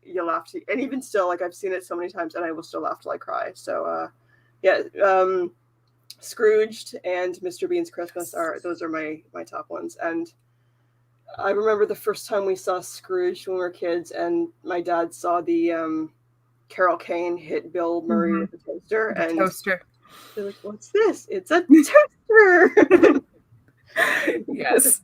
you laugh to, and even still, like I've seen it so many times and I will still laugh till I cry. So yeah, Scrooged and Mr. Bean's Christmas are my top ones. And I remember the first time we saw Scrooge when we were kids, and my dad saw the Carol Kane hit Bill Murray with a toaster. Toaster. They're like, "What's this? It's a toaster." Yes.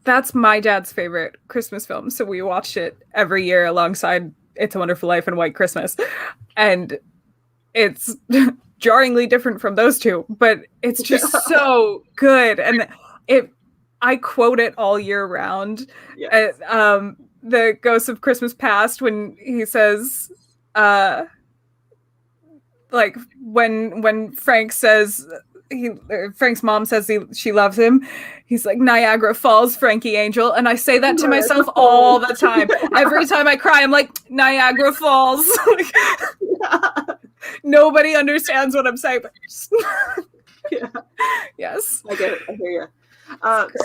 That's my dad's favorite Christmas film. So we watched it every year alongside It's a Wonderful Life and White Christmas. And it's jarringly different from those two, but it's just so good. And I quote it all year round. Yes. The Ghost of Christmas Past, when he says, like when Frank says, Frank's mom says she loves him, he's like, Niagara Falls, Frankie Angel. And I say that to myself all the time. Every time I cry, I'm like, Niagara Falls. Nobody understands what I'm saying, but just yeah. Yes, I get it. I hear you.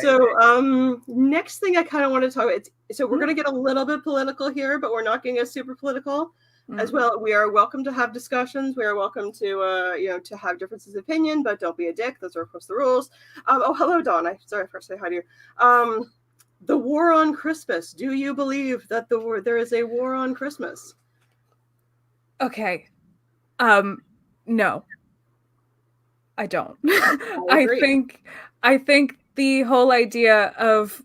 So next thing I kind of want to talk about, so we're going to get a little bit political here, but we're not getting super political as well. We are welcome to have discussions. We are welcome to to have differences of opinion, but don't be a dick. Those are of course the rules. Oh, hello, Dawn. Sorry, I first say hi to you. The war on Christmas. Do you believe that there is a war on Christmas? Okay. No, I don't. I think the whole idea of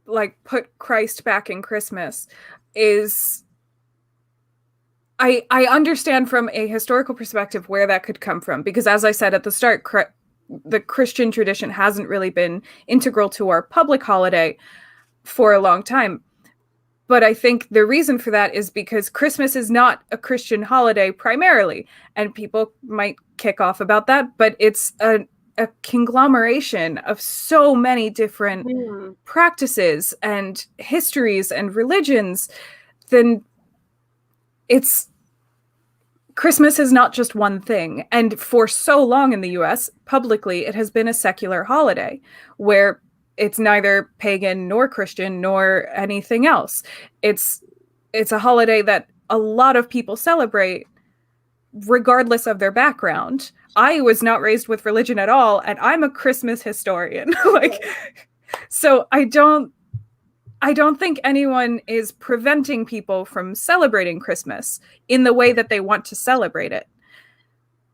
like put Christ back in Christmas is, I understand from a historical perspective where that could come from, because as I said at the start, the Christian tradition hasn't really been integral to our public holiday for a long time. But I think the reason for that is because Christmas is not a Christian holiday primarily, and people might kick off about that, but it's a conglomeration of so many different practices and histories and religions. Then Christmas is not just one thing. And for so long in the US, publicly, it has been a secular holiday where it's neither pagan nor Christian nor anything else. It's a holiday that a lot of people celebrate regardless of their background. I was not raised with religion at all, and I'm a Christmas historian. So I don't think anyone is preventing people from celebrating Christmas in the way that they want to celebrate it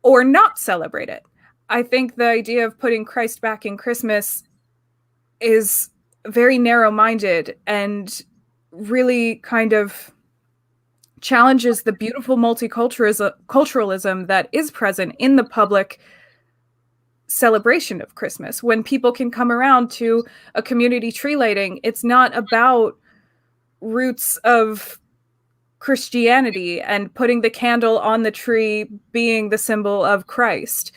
or not celebrate it. I think the idea of putting Christ back in Christmas is very narrow-minded and really kind of challenges the beautiful multiculturalism that is present in the public celebration of Christmas. When people can come around to a community tree lighting, it's not about roots of Christianity and putting the candle on the tree being the symbol of Christ.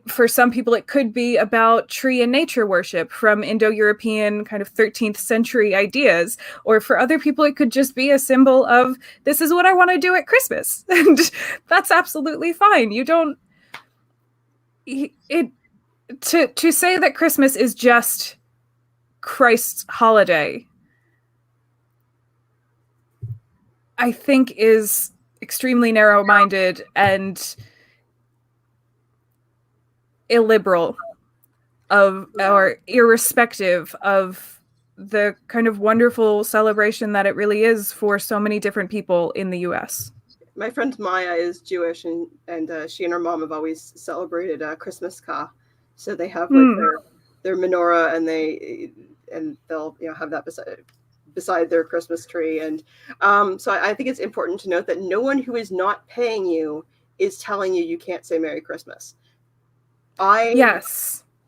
For some people, it could be about tree and nature worship from Indo-European kind of 13th century ideas. Or for other people, it could just be a symbol of, this is what I want to do at Christmas. And that's absolutely fine. You don't, to say that Christmas is just Christ's holiday, I think is extremely narrow-minded and illiberal or irrespective of the kind of wonderful celebration that it really is for so many different people in the US. My friend Maya is Jewish, and she and her mom have always celebrated Christmas Ka. So they have like their menorah, and they'll have that beside their Christmas tree. And so I think it's important to note that no one who is not paying you is telling you can't say Merry Christmas. I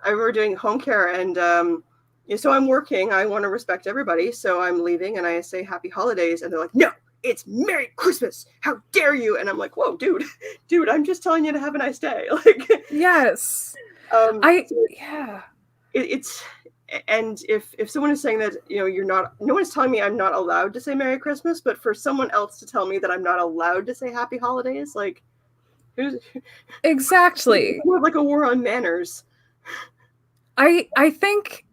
remember doing home care, and so I'm working. I want to respect everybody, so I'm leaving, and I say Happy Holidays, and they're like, "No, it's Merry Christmas! How dare you!" And I'm like, "Whoa, dude, I'm just telling you to have a nice day." Like, yes, it's. And if someone is saying that you're not, no one's telling me I'm not allowed to say Merry Christmas, but for someone else to tell me that I'm not allowed to say Happy Holidays, like. Exactly. It's more like a war on manners. I think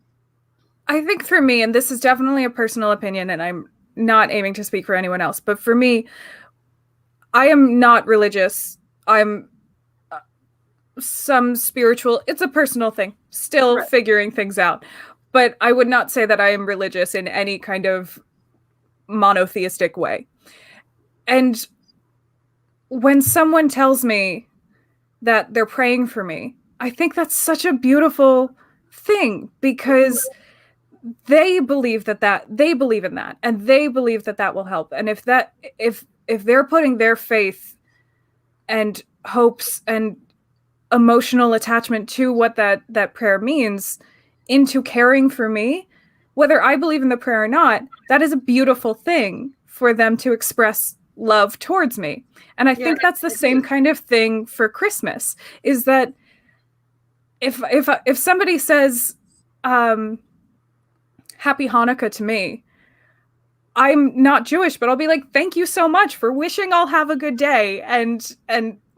for me, and this is definitely a personal opinion, and I'm not aiming to speak for anyone else, but for me, I am not religious. I'm some spiritual. It's a personal thing. Still figuring things out. But I would not say that I am religious in any kind of monotheistic way. And when someone tells me that they're praying for me, I think that's such a beautiful thing, because they believe that they believe in that, and they believe that will help. And if they're putting their faith and hopes and emotional attachment to what that prayer means into caring for me, whether I believe in the prayer or not, that is a beautiful thing for them to express love towards me. And I think that's the same kind of thing for Christmas, is that if somebody says Happy Hanukkah to me, I'm not Jewish, but I'll be like, thank you so much for wishing I'll have a good day and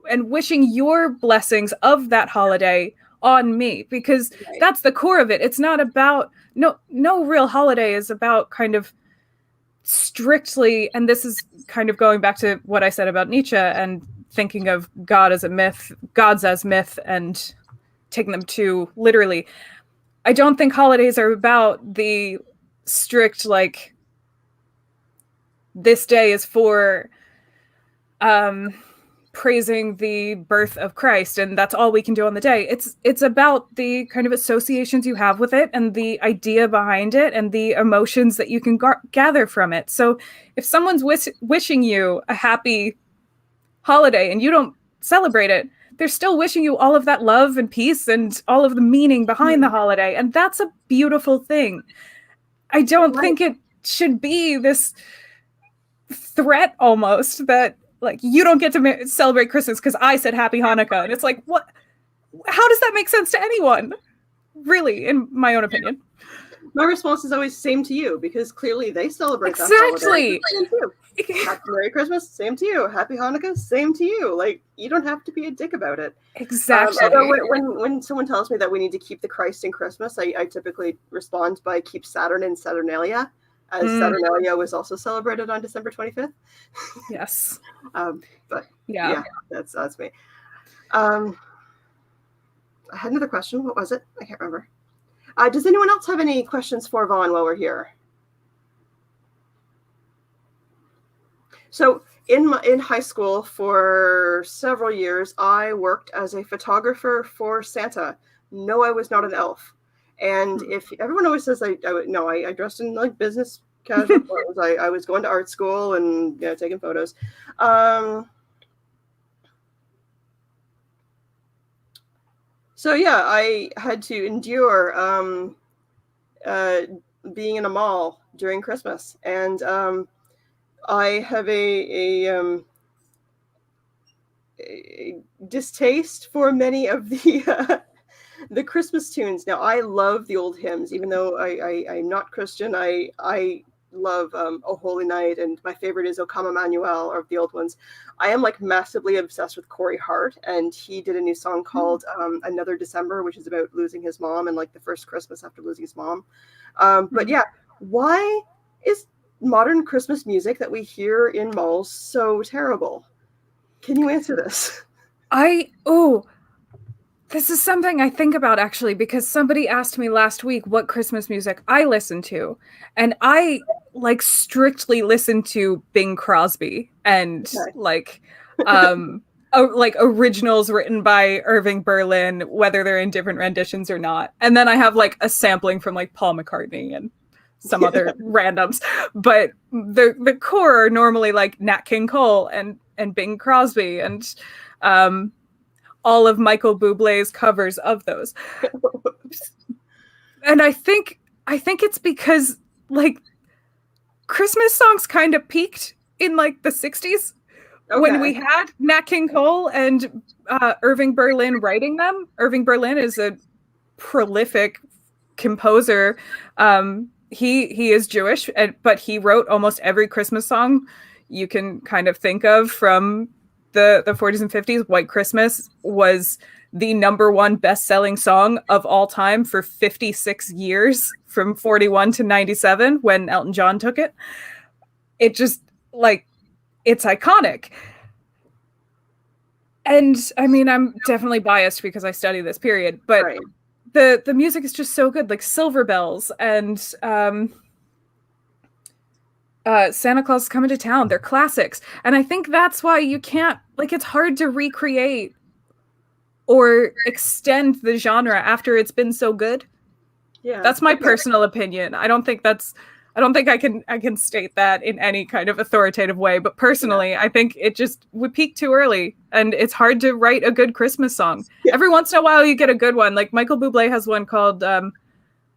wishing your blessings of that holiday on me, because that's the core of it. It's not about, no real holiday is about kind of strictly, and this is kind of going back to what I said about Nietzsche and thinking of gods as myth, and taking them too literally. I don't think holidays are about the strict, like, this day is for praising the birth of Christ, and that's all we can do on the day. It's about the kind of associations you have with it, and the idea behind it, and the emotions that you can gather from it. So if someone's wishing you a happy holiday and you don't celebrate it, they're still wishing you all of that love and peace and all of the meaning behind the holiday, and that's a beautiful thing. I don't think it should be this threat almost that, like, you don't get to celebrate Christmas because I said Happy Hanukkah. And it's like, what? How does that make sense to anyone? Really, in my own opinion. My response is always same to you, because clearly they celebrate that holiday. Same to you. Happy Merry Christmas, same to you. Happy Hanukkah, same to you. Like, you don't have to be a dick about it. Exactly. When someone tells me that we need to keep the Christ in Christmas, I typically respond by keep Saturn in Saturnalia. as Saturnalia was also celebrated on December 25th. Yes. But yeah, that's me. I had another question. What was it? I can't remember. Does anyone else have any questions for Vaughn while we're here? So in high school for several years, I worked as a photographer for Santa. No, I was not an elf. And if everyone always says I dressed in like business casual clothes. I was going to art school and taking photos. So yeah, I had to endure being in a mall during Christmas, and I have a distaste for many of the Christmas tunes. Now, I love the old hymns, even though I'm not Christian. I love "O Holy Night," and my favorite is "O Come Emmanuel," or the old ones. I am like massively obsessed with Corey Hart, and he did a new song called "Another December," which is about losing his mom and like the first Christmas after losing his mom. But yeah, why is modern Christmas music that we hear in malls so terrible? Can you answer this? This is something I think about actually, because somebody asked me last week what Christmas music I listen to, and I like strictly listen to Bing Crosby and like originals written by Irving Berlin, whether they're in different renditions or not. And then I have like a sampling from like Paul McCartney and some other randoms, but the core are normally like Nat King Cole and Bing Crosby and all of Michael Bublé's covers of those. And I think it's because like Christmas songs kind of peaked in like the 60s when we had Nat King Cole and Irving Berlin writing them. Irving Berlin is a prolific composer. He is Jewish, but he wrote almost every Christmas song you can kind of think of from the 40s and 50s. White Christmas was the #1 best-selling song of all time for 56 years, from 41 to 97 when Elton John took it. It just like, it's iconic. And I mean, I'm definitely biased because I study this period, but the music is just so good, like Silver Bells and Santa Claus is Coming to Town. They're classics. And I think that's why you can't, like, it's hard to recreate or extend the genre after it's been so good. Yeah. That's my personal opinion. I don't think I can state that in any kind of authoritative way, but personally, I think we peaked too early, and it's hard to write a good Christmas song. Yeah. Every once in a while you get a good one. Like Michael Bublé has one called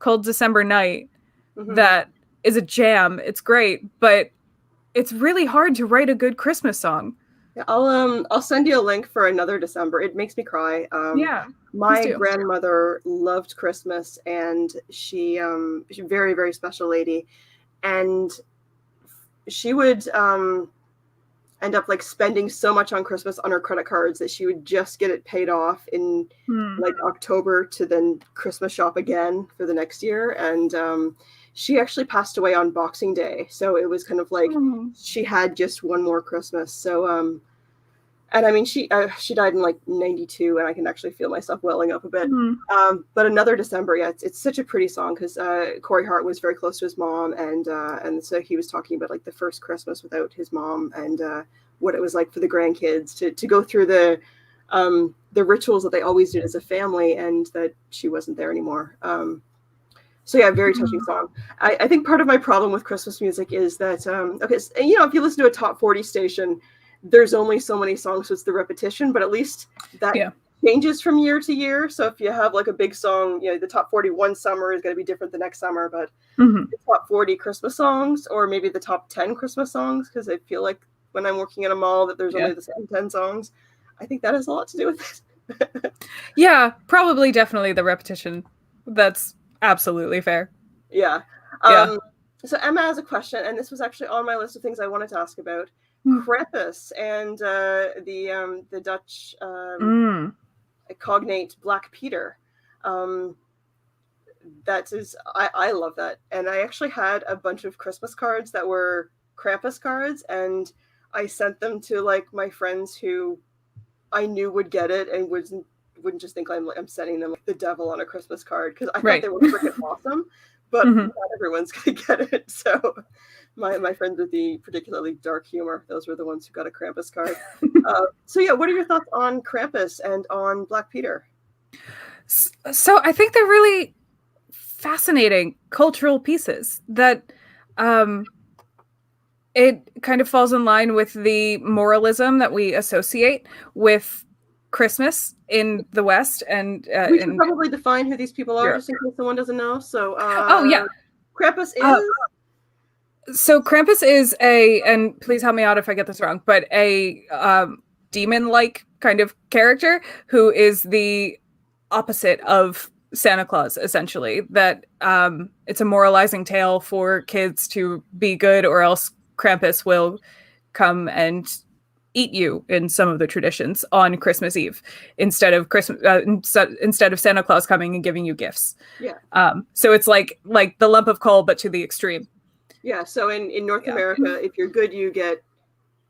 Cold December Night that is a jam. It's great, but it's really hard to write a good Christmas song. Yeah, I'll send you a link for Another December. It makes me cry. My grandmother loved Christmas, and she's a very, very special lady, and she would end up like spending so much on Christmas on her credit cards that she would just get it paid off in like October to then Christmas shop again for the next year. And she actually passed away on Boxing Day, so it was kind of like she had just one more Christmas. So and I mean, she died in like 92, and I can actually feel myself welling up a bit. But Another December, yeah, it's such a pretty song because Corey Hart was very close to his mom, and so he was talking about like the first Christmas without his mom and what it was like for the grandkids to go through the rituals that they always did as a family, and that she wasn't there anymore. So yeah, very touching song. I think part of my problem with Christmas music is that if you listen to a top 40 station, there's only so many songs, so it's the repetition, but at least that changes from year to year. So if you have like a big song, the top 40 one summer is going to be different the next summer, but the top 40 Christmas songs, or maybe the top 10 Christmas songs, because I feel like when I'm working in a mall that there's only the same 10 songs. I think that has a lot to do with it. Yeah, probably definitely the repetition. That's absolutely fair. Yeah. So Emma has a question, and this was actually on my list of things I wanted to ask about. Krampus and the Dutch cognate Black Peter. that is, I love that. And I actually had a bunch of Christmas cards that were Krampus cards, and I sent them to like my friends who I knew would get it and wouldn't just think I'm sending them like the devil on a Christmas card, because I thought they were freaking awesome, but not everyone's gonna get it. So my friends with the particularly dark humor, those were the ones who got a Krampus card. So yeah, what are your thoughts on Krampus and on Black Peter? So I think they're really fascinating cultural pieces that it kind of falls in line with the moralism that we associate with Christmas in the West. And we should probably define who these people are, just in case someone doesn't know. So Krampus is... So Krampus is and please help me out if I get this wrong, but a demon-like kind of character who is the opposite of Santa Claus, essentially. That it's a moralizing tale for kids to be good, or else Krampus will come and eat you in some of the traditions on Christmas Eve instead of Santa Claus coming and giving you gifts. Yeah. So it's like the lump of coal, but to the extreme. Yeah. So in North America, if you're good, you get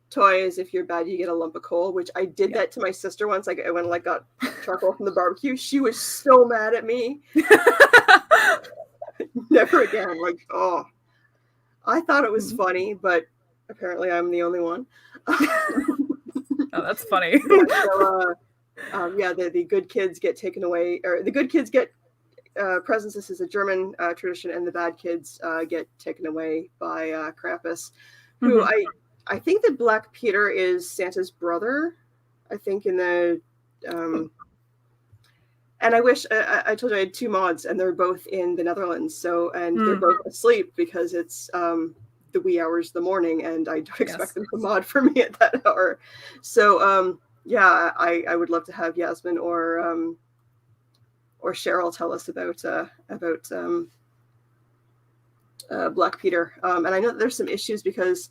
toys. If you're bad, you get a lump of coal, which I did that to my sister once. Like, when I got charcoal from the barbecue, she was so mad at me. Never again. Like, oh, I thought it was funny, but apparently I'm the only one. Oh, that's funny. The good kids get taken away, or the good kids get presents. This is a German tradition, and the bad kids get taken away by Krampus, who I think that Black Peter is Santa's brother. I think in the and I wish I told you I had two mods, and they're both in the Netherlands. So, and they're both asleep because it's the wee hours of the morning, and I don't expect them to mod for me at that hour. So I would love to have Yasmin or Cheryl tell us about Black Peter. And I know that there's some issues because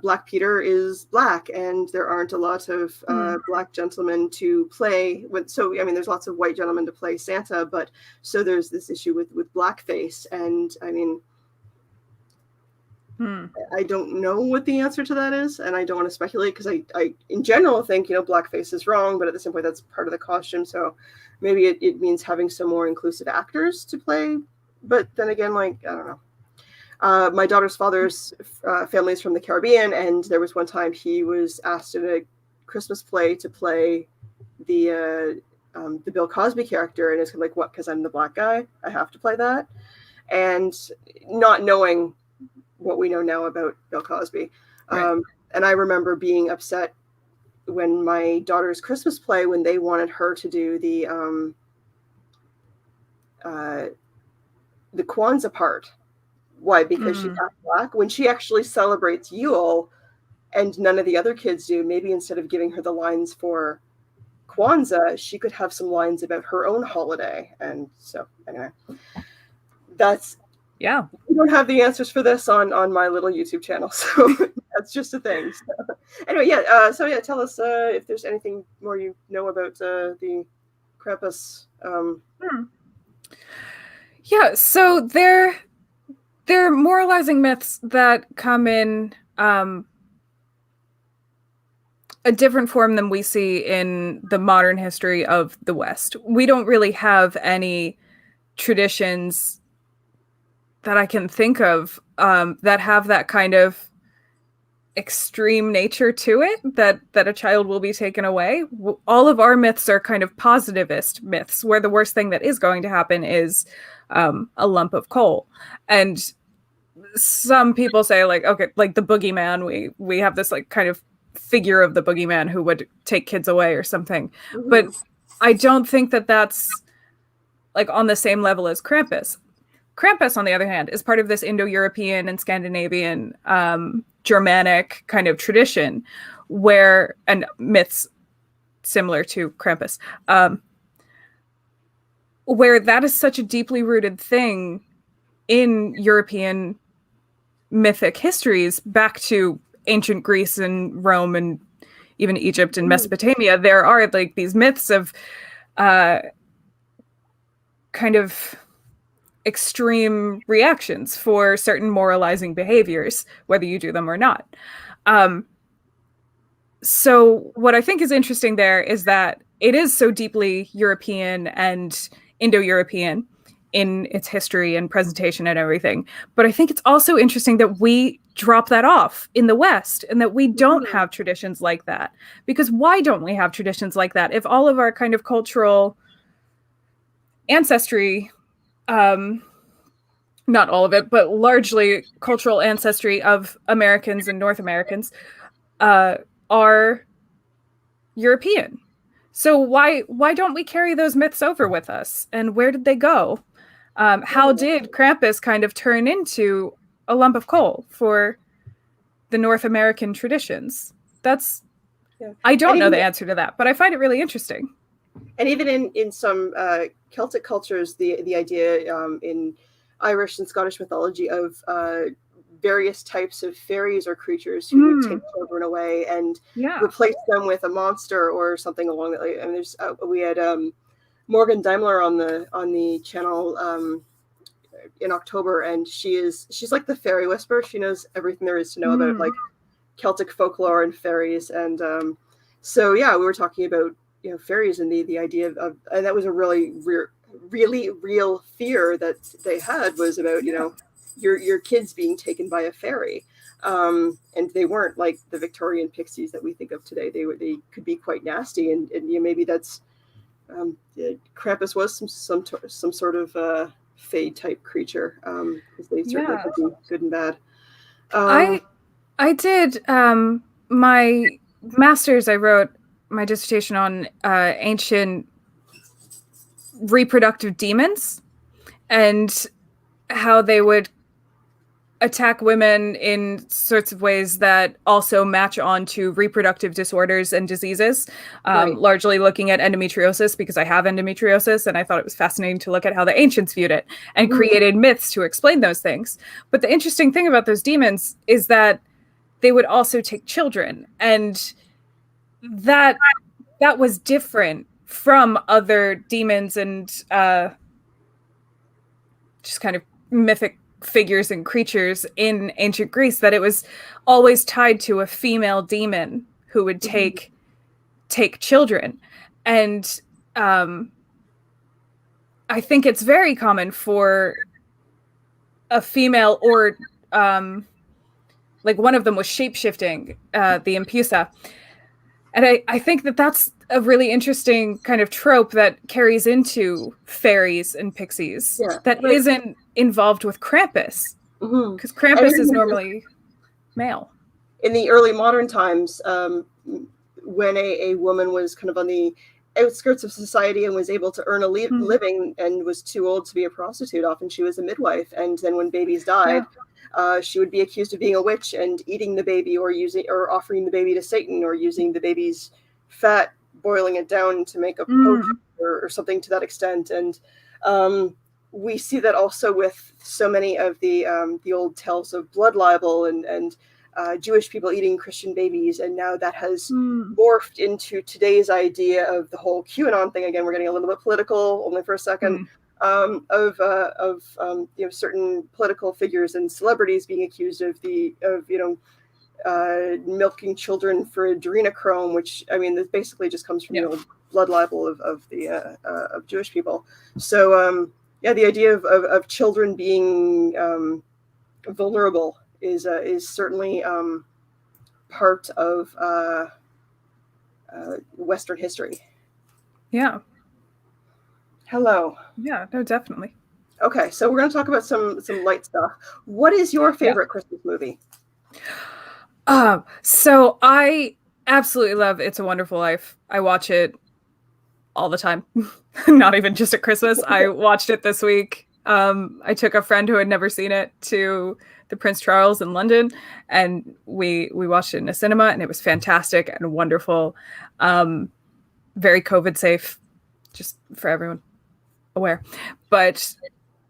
Black Peter is black, and there aren't a lot of black gentlemen to play with. So I mean, there's lots of white gentlemen to play Santa, but so there's this issue with blackface. And I mean, I don't know what the answer to that is, and I don't want to speculate, because I in general think blackface is wrong, but at the same point that's part of the costume. So maybe it means having some more inclusive actors to play. But then again, like, I don't know. My daughter's father's family is from the Caribbean, and there was one time he was asked in a Christmas play to play the Bill Cosby character, and it's like, what? Because I'm the black guy, I have to play that, and not knowing what we know now about Bill Cosby. Right. And I remember being upset when my daughter's Christmas play, when they wanted her to do the Kwanzaa part. Why? Because she's half black. When she actually celebrates Yule, and none of the other kids do, maybe instead of giving her the lines for Kwanzaa, she could have some lines about her own holiday. And so, anyway, that's... Yeah. We don't have the answers for this on my little YouTube channel, so that's just a thing. So, anyway, tell us if there's anything more you know about the Krampus. Yeah, so they're moralizing myths that come in a different form than we see in the modern history of the West. We don't really have any traditions that I can think of that have that kind of extreme nature to it, that a child will be taken away. All of our myths are kind of positivist myths, where the worst thing that is going to happen is a lump of coal. And some people say, like, okay, like the boogeyman, we have this like kind of figure of the boogeyman who would take kids away or something. Mm-hmm. But I don't think that that's like on the same level as Krampus. Krampus, on the other hand, is part of this Indo-European and Scandinavian Germanic kind of tradition and myths similar to Krampus, where that is such a deeply rooted thing in European mythic histories back to ancient Greece and Rome and even Egypt and Mesopotamia. There are like these myths of kind of extreme reactions for certain moralizing behaviors, whether you do them or not. So what I think is interesting there is that it is so deeply European and Indo-European in its history and presentation and everything. But I think it's also interesting that we drop that off in the West and that we don't have traditions like that. Because why don't we have traditions like that? If all of our kind of cultural ancestry, not all of it, but largely cultural ancestry of Americans and North Americans, are European. So why don't we carry those myths over with us? And where did they go? How did Krampus kind of turn into a lump of coal for the North American traditions? I don't know the answer to that, but I find it really interesting. And even in some Celtic cultures, the idea in Irish and Scottish mythology of various types of fairies or creatures who would take children away and replace them with a monster or something along that line. I mean, there's we had Morgan Daimler on the channel in October, and she's like the fairy whisperer. She knows everything there is to know about like Celtic folklore and fairies. And so yeah, we were talking about fairies and the idea of and that was a really real fear that they had was about your kids being taken by a fairy, and they weren't like the Victorian pixies that we think of today. They could be quite nasty, and maybe that's Krampus was some sort of fey type creature, because they certainly could be good and bad. I did my master's. I wrote my dissertation on ancient reproductive demons and how they would attack women in sorts of ways that also match on to reproductive disorders and diseases, largely looking at endometriosis because I have endometriosis, and I thought it was fascinating to look at how the ancients viewed it and created myths to explain those things. But the interesting thing about those demons is that they would also take children, and that was different from other demons and just kind of mythic figures and creatures in ancient Greece, that it was always tied to a female demon who would take children. And I think it's very common for a female, or like one of them was shapeshifting, the Impusa. And I think that that's a really interesting kind of trope that carries into fairies and pixies that isn't involved with Krampus, because Krampus is normally male. In the early modern times, when a woman was kind of on the outskirts of society and was able to earn a living and was too old to be a prostitute, often she was a midwife. And then when babies died, she would be accused of being a witch and eating the baby, or offering the baby to Satan, or using the baby's fat, boiling it down to make a potion or something to that extent. And we see that also with so many of the old tales of blood libel and Jewish people eating Christian babies, and now that has morphed into today's idea of the whole QAnon thing. Again, we're getting a little bit political, only for a second. Of certain political figures and celebrities being accused of milking children for adrenochrome, which I mean, this basically just comes from the old blood libel of Jewish people. So the idea of children being vulnerable is certainly part of Western history. Yeah. Hello. Yeah, no, definitely. Okay, so we're going to talk about some light stuff. What is your favorite Christmas movie? So I absolutely love It's a Wonderful Life. I watch it all the time. Not even just at Christmas. I watched it this week. I took a friend who had never seen it to the Prince Charles in London, and we watched it in a cinema, and it was fantastic and wonderful. Very COVID safe, just for everyone aware. But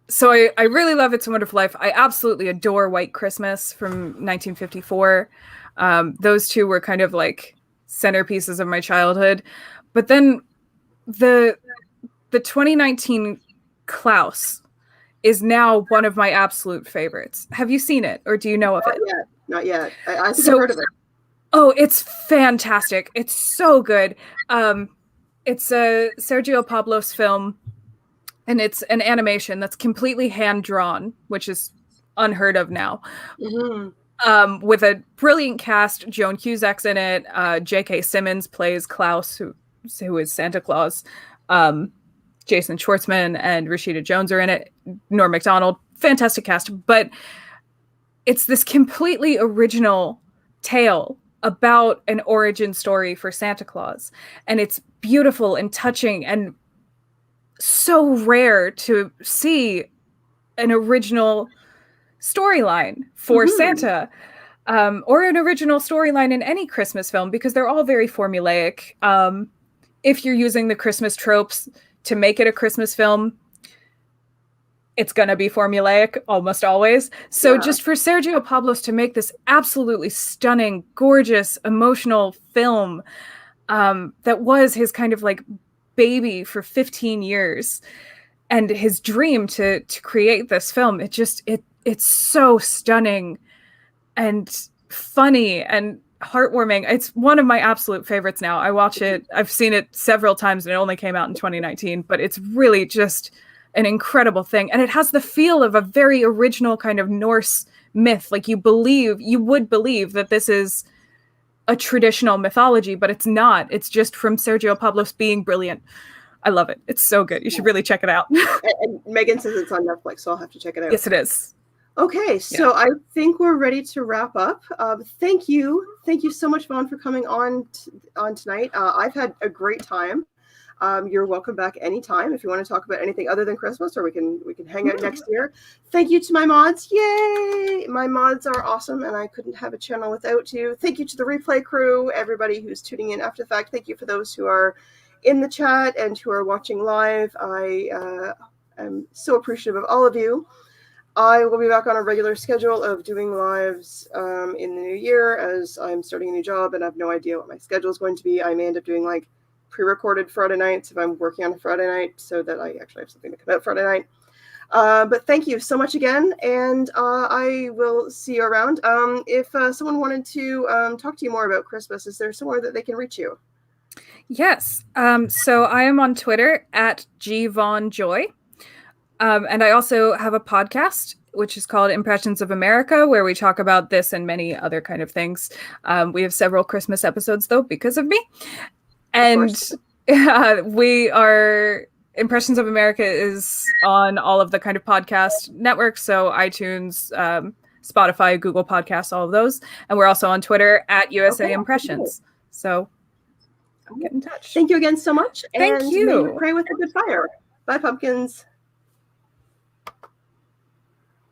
so I really love It's a Wonderful Life. I absolutely adore White Christmas from 1954. Those two were kind of like centerpieces of my childhood. But then the 2019 Klaus is now one of my absolute favorites. Have you seen it, or do you know of it? Not yet. I think I've heard of it. Oh, it's fantastic. It's so good. It's a Sergio Pablos film, and it's an animation that's completely hand-drawn, which is unheard of now. Mm-hmm. With a brilliant cast. Joan Cusack's in it. J.K. Simmons plays Klaus, who is Santa Claus. Jason Schwartzman and Rashida Jones are in it. Norm Macdonald, fantastic cast. But it's this completely original tale about an origin story for Santa Claus. And it's beautiful and touching and so rare to see an original storyline for Santa, or an original storyline in any Christmas film, because they're all very formulaic. If you're using the Christmas tropes to make it a Christmas film, it's going to be formulaic almost always. So just for Sergio Pablos to make this absolutely stunning, gorgeous, emotional film that was his kind of like baby for 15 years and his dream to create this film, it's so stunning and funny and heartwarming. It's one of my absolute favorites now. I watch it. I've seen it several times and it only came out in 2019, but it's really just an incredible thing. And it has the feel of a very original kind of Norse myth. Like you would believe that this is a traditional mythology, but it's not. It's just from Sergio Pablos being brilliant. I love it. It's so good. You should really check it out. And Megan says it's on Netflix, so I'll have to check it out. Yes, it is. Okay, so I think we're ready to wrap up. Thank you so much, Vaughn, for coming on tonight. I've had a great time. You're welcome back anytime if you want to talk about anything other than Christmas, or we can hang out next year. Thank you to my mods. Yay! My mods are awesome, and I couldn't have a channel without you. Thank you to the replay crew, everybody who's tuning in after the fact. Thank you for those who are in the chat and who are watching live. I am so appreciative of all of you. I will be back on a regular schedule of doing lives in the new year, as I'm starting a new job and I have no idea what my schedule is going to be. I may end up doing like pre-recorded Friday nights if I'm working on a Friday night, so that I actually have something to come out Friday night. But thank you so much again, and I will see you around. If someone wanted to talk to you more about Christmas, is there somewhere that they can reach you? Yes. So I am on Twitter at gvaughnjoy. And I also have a podcast, which is called Impressions of America, where we talk about this and many other kind of things. We have several Christmas episodes, though, because of me. And Impressions of America is on all of the kind of podcast networks. So iTunes, Spotify, Google Podcasts, all of those. And we're also on Twitter at USA Impressions. So get in touch. Thank you again so much. Thank you. May you pray with a good fire. Bye, pumpkins.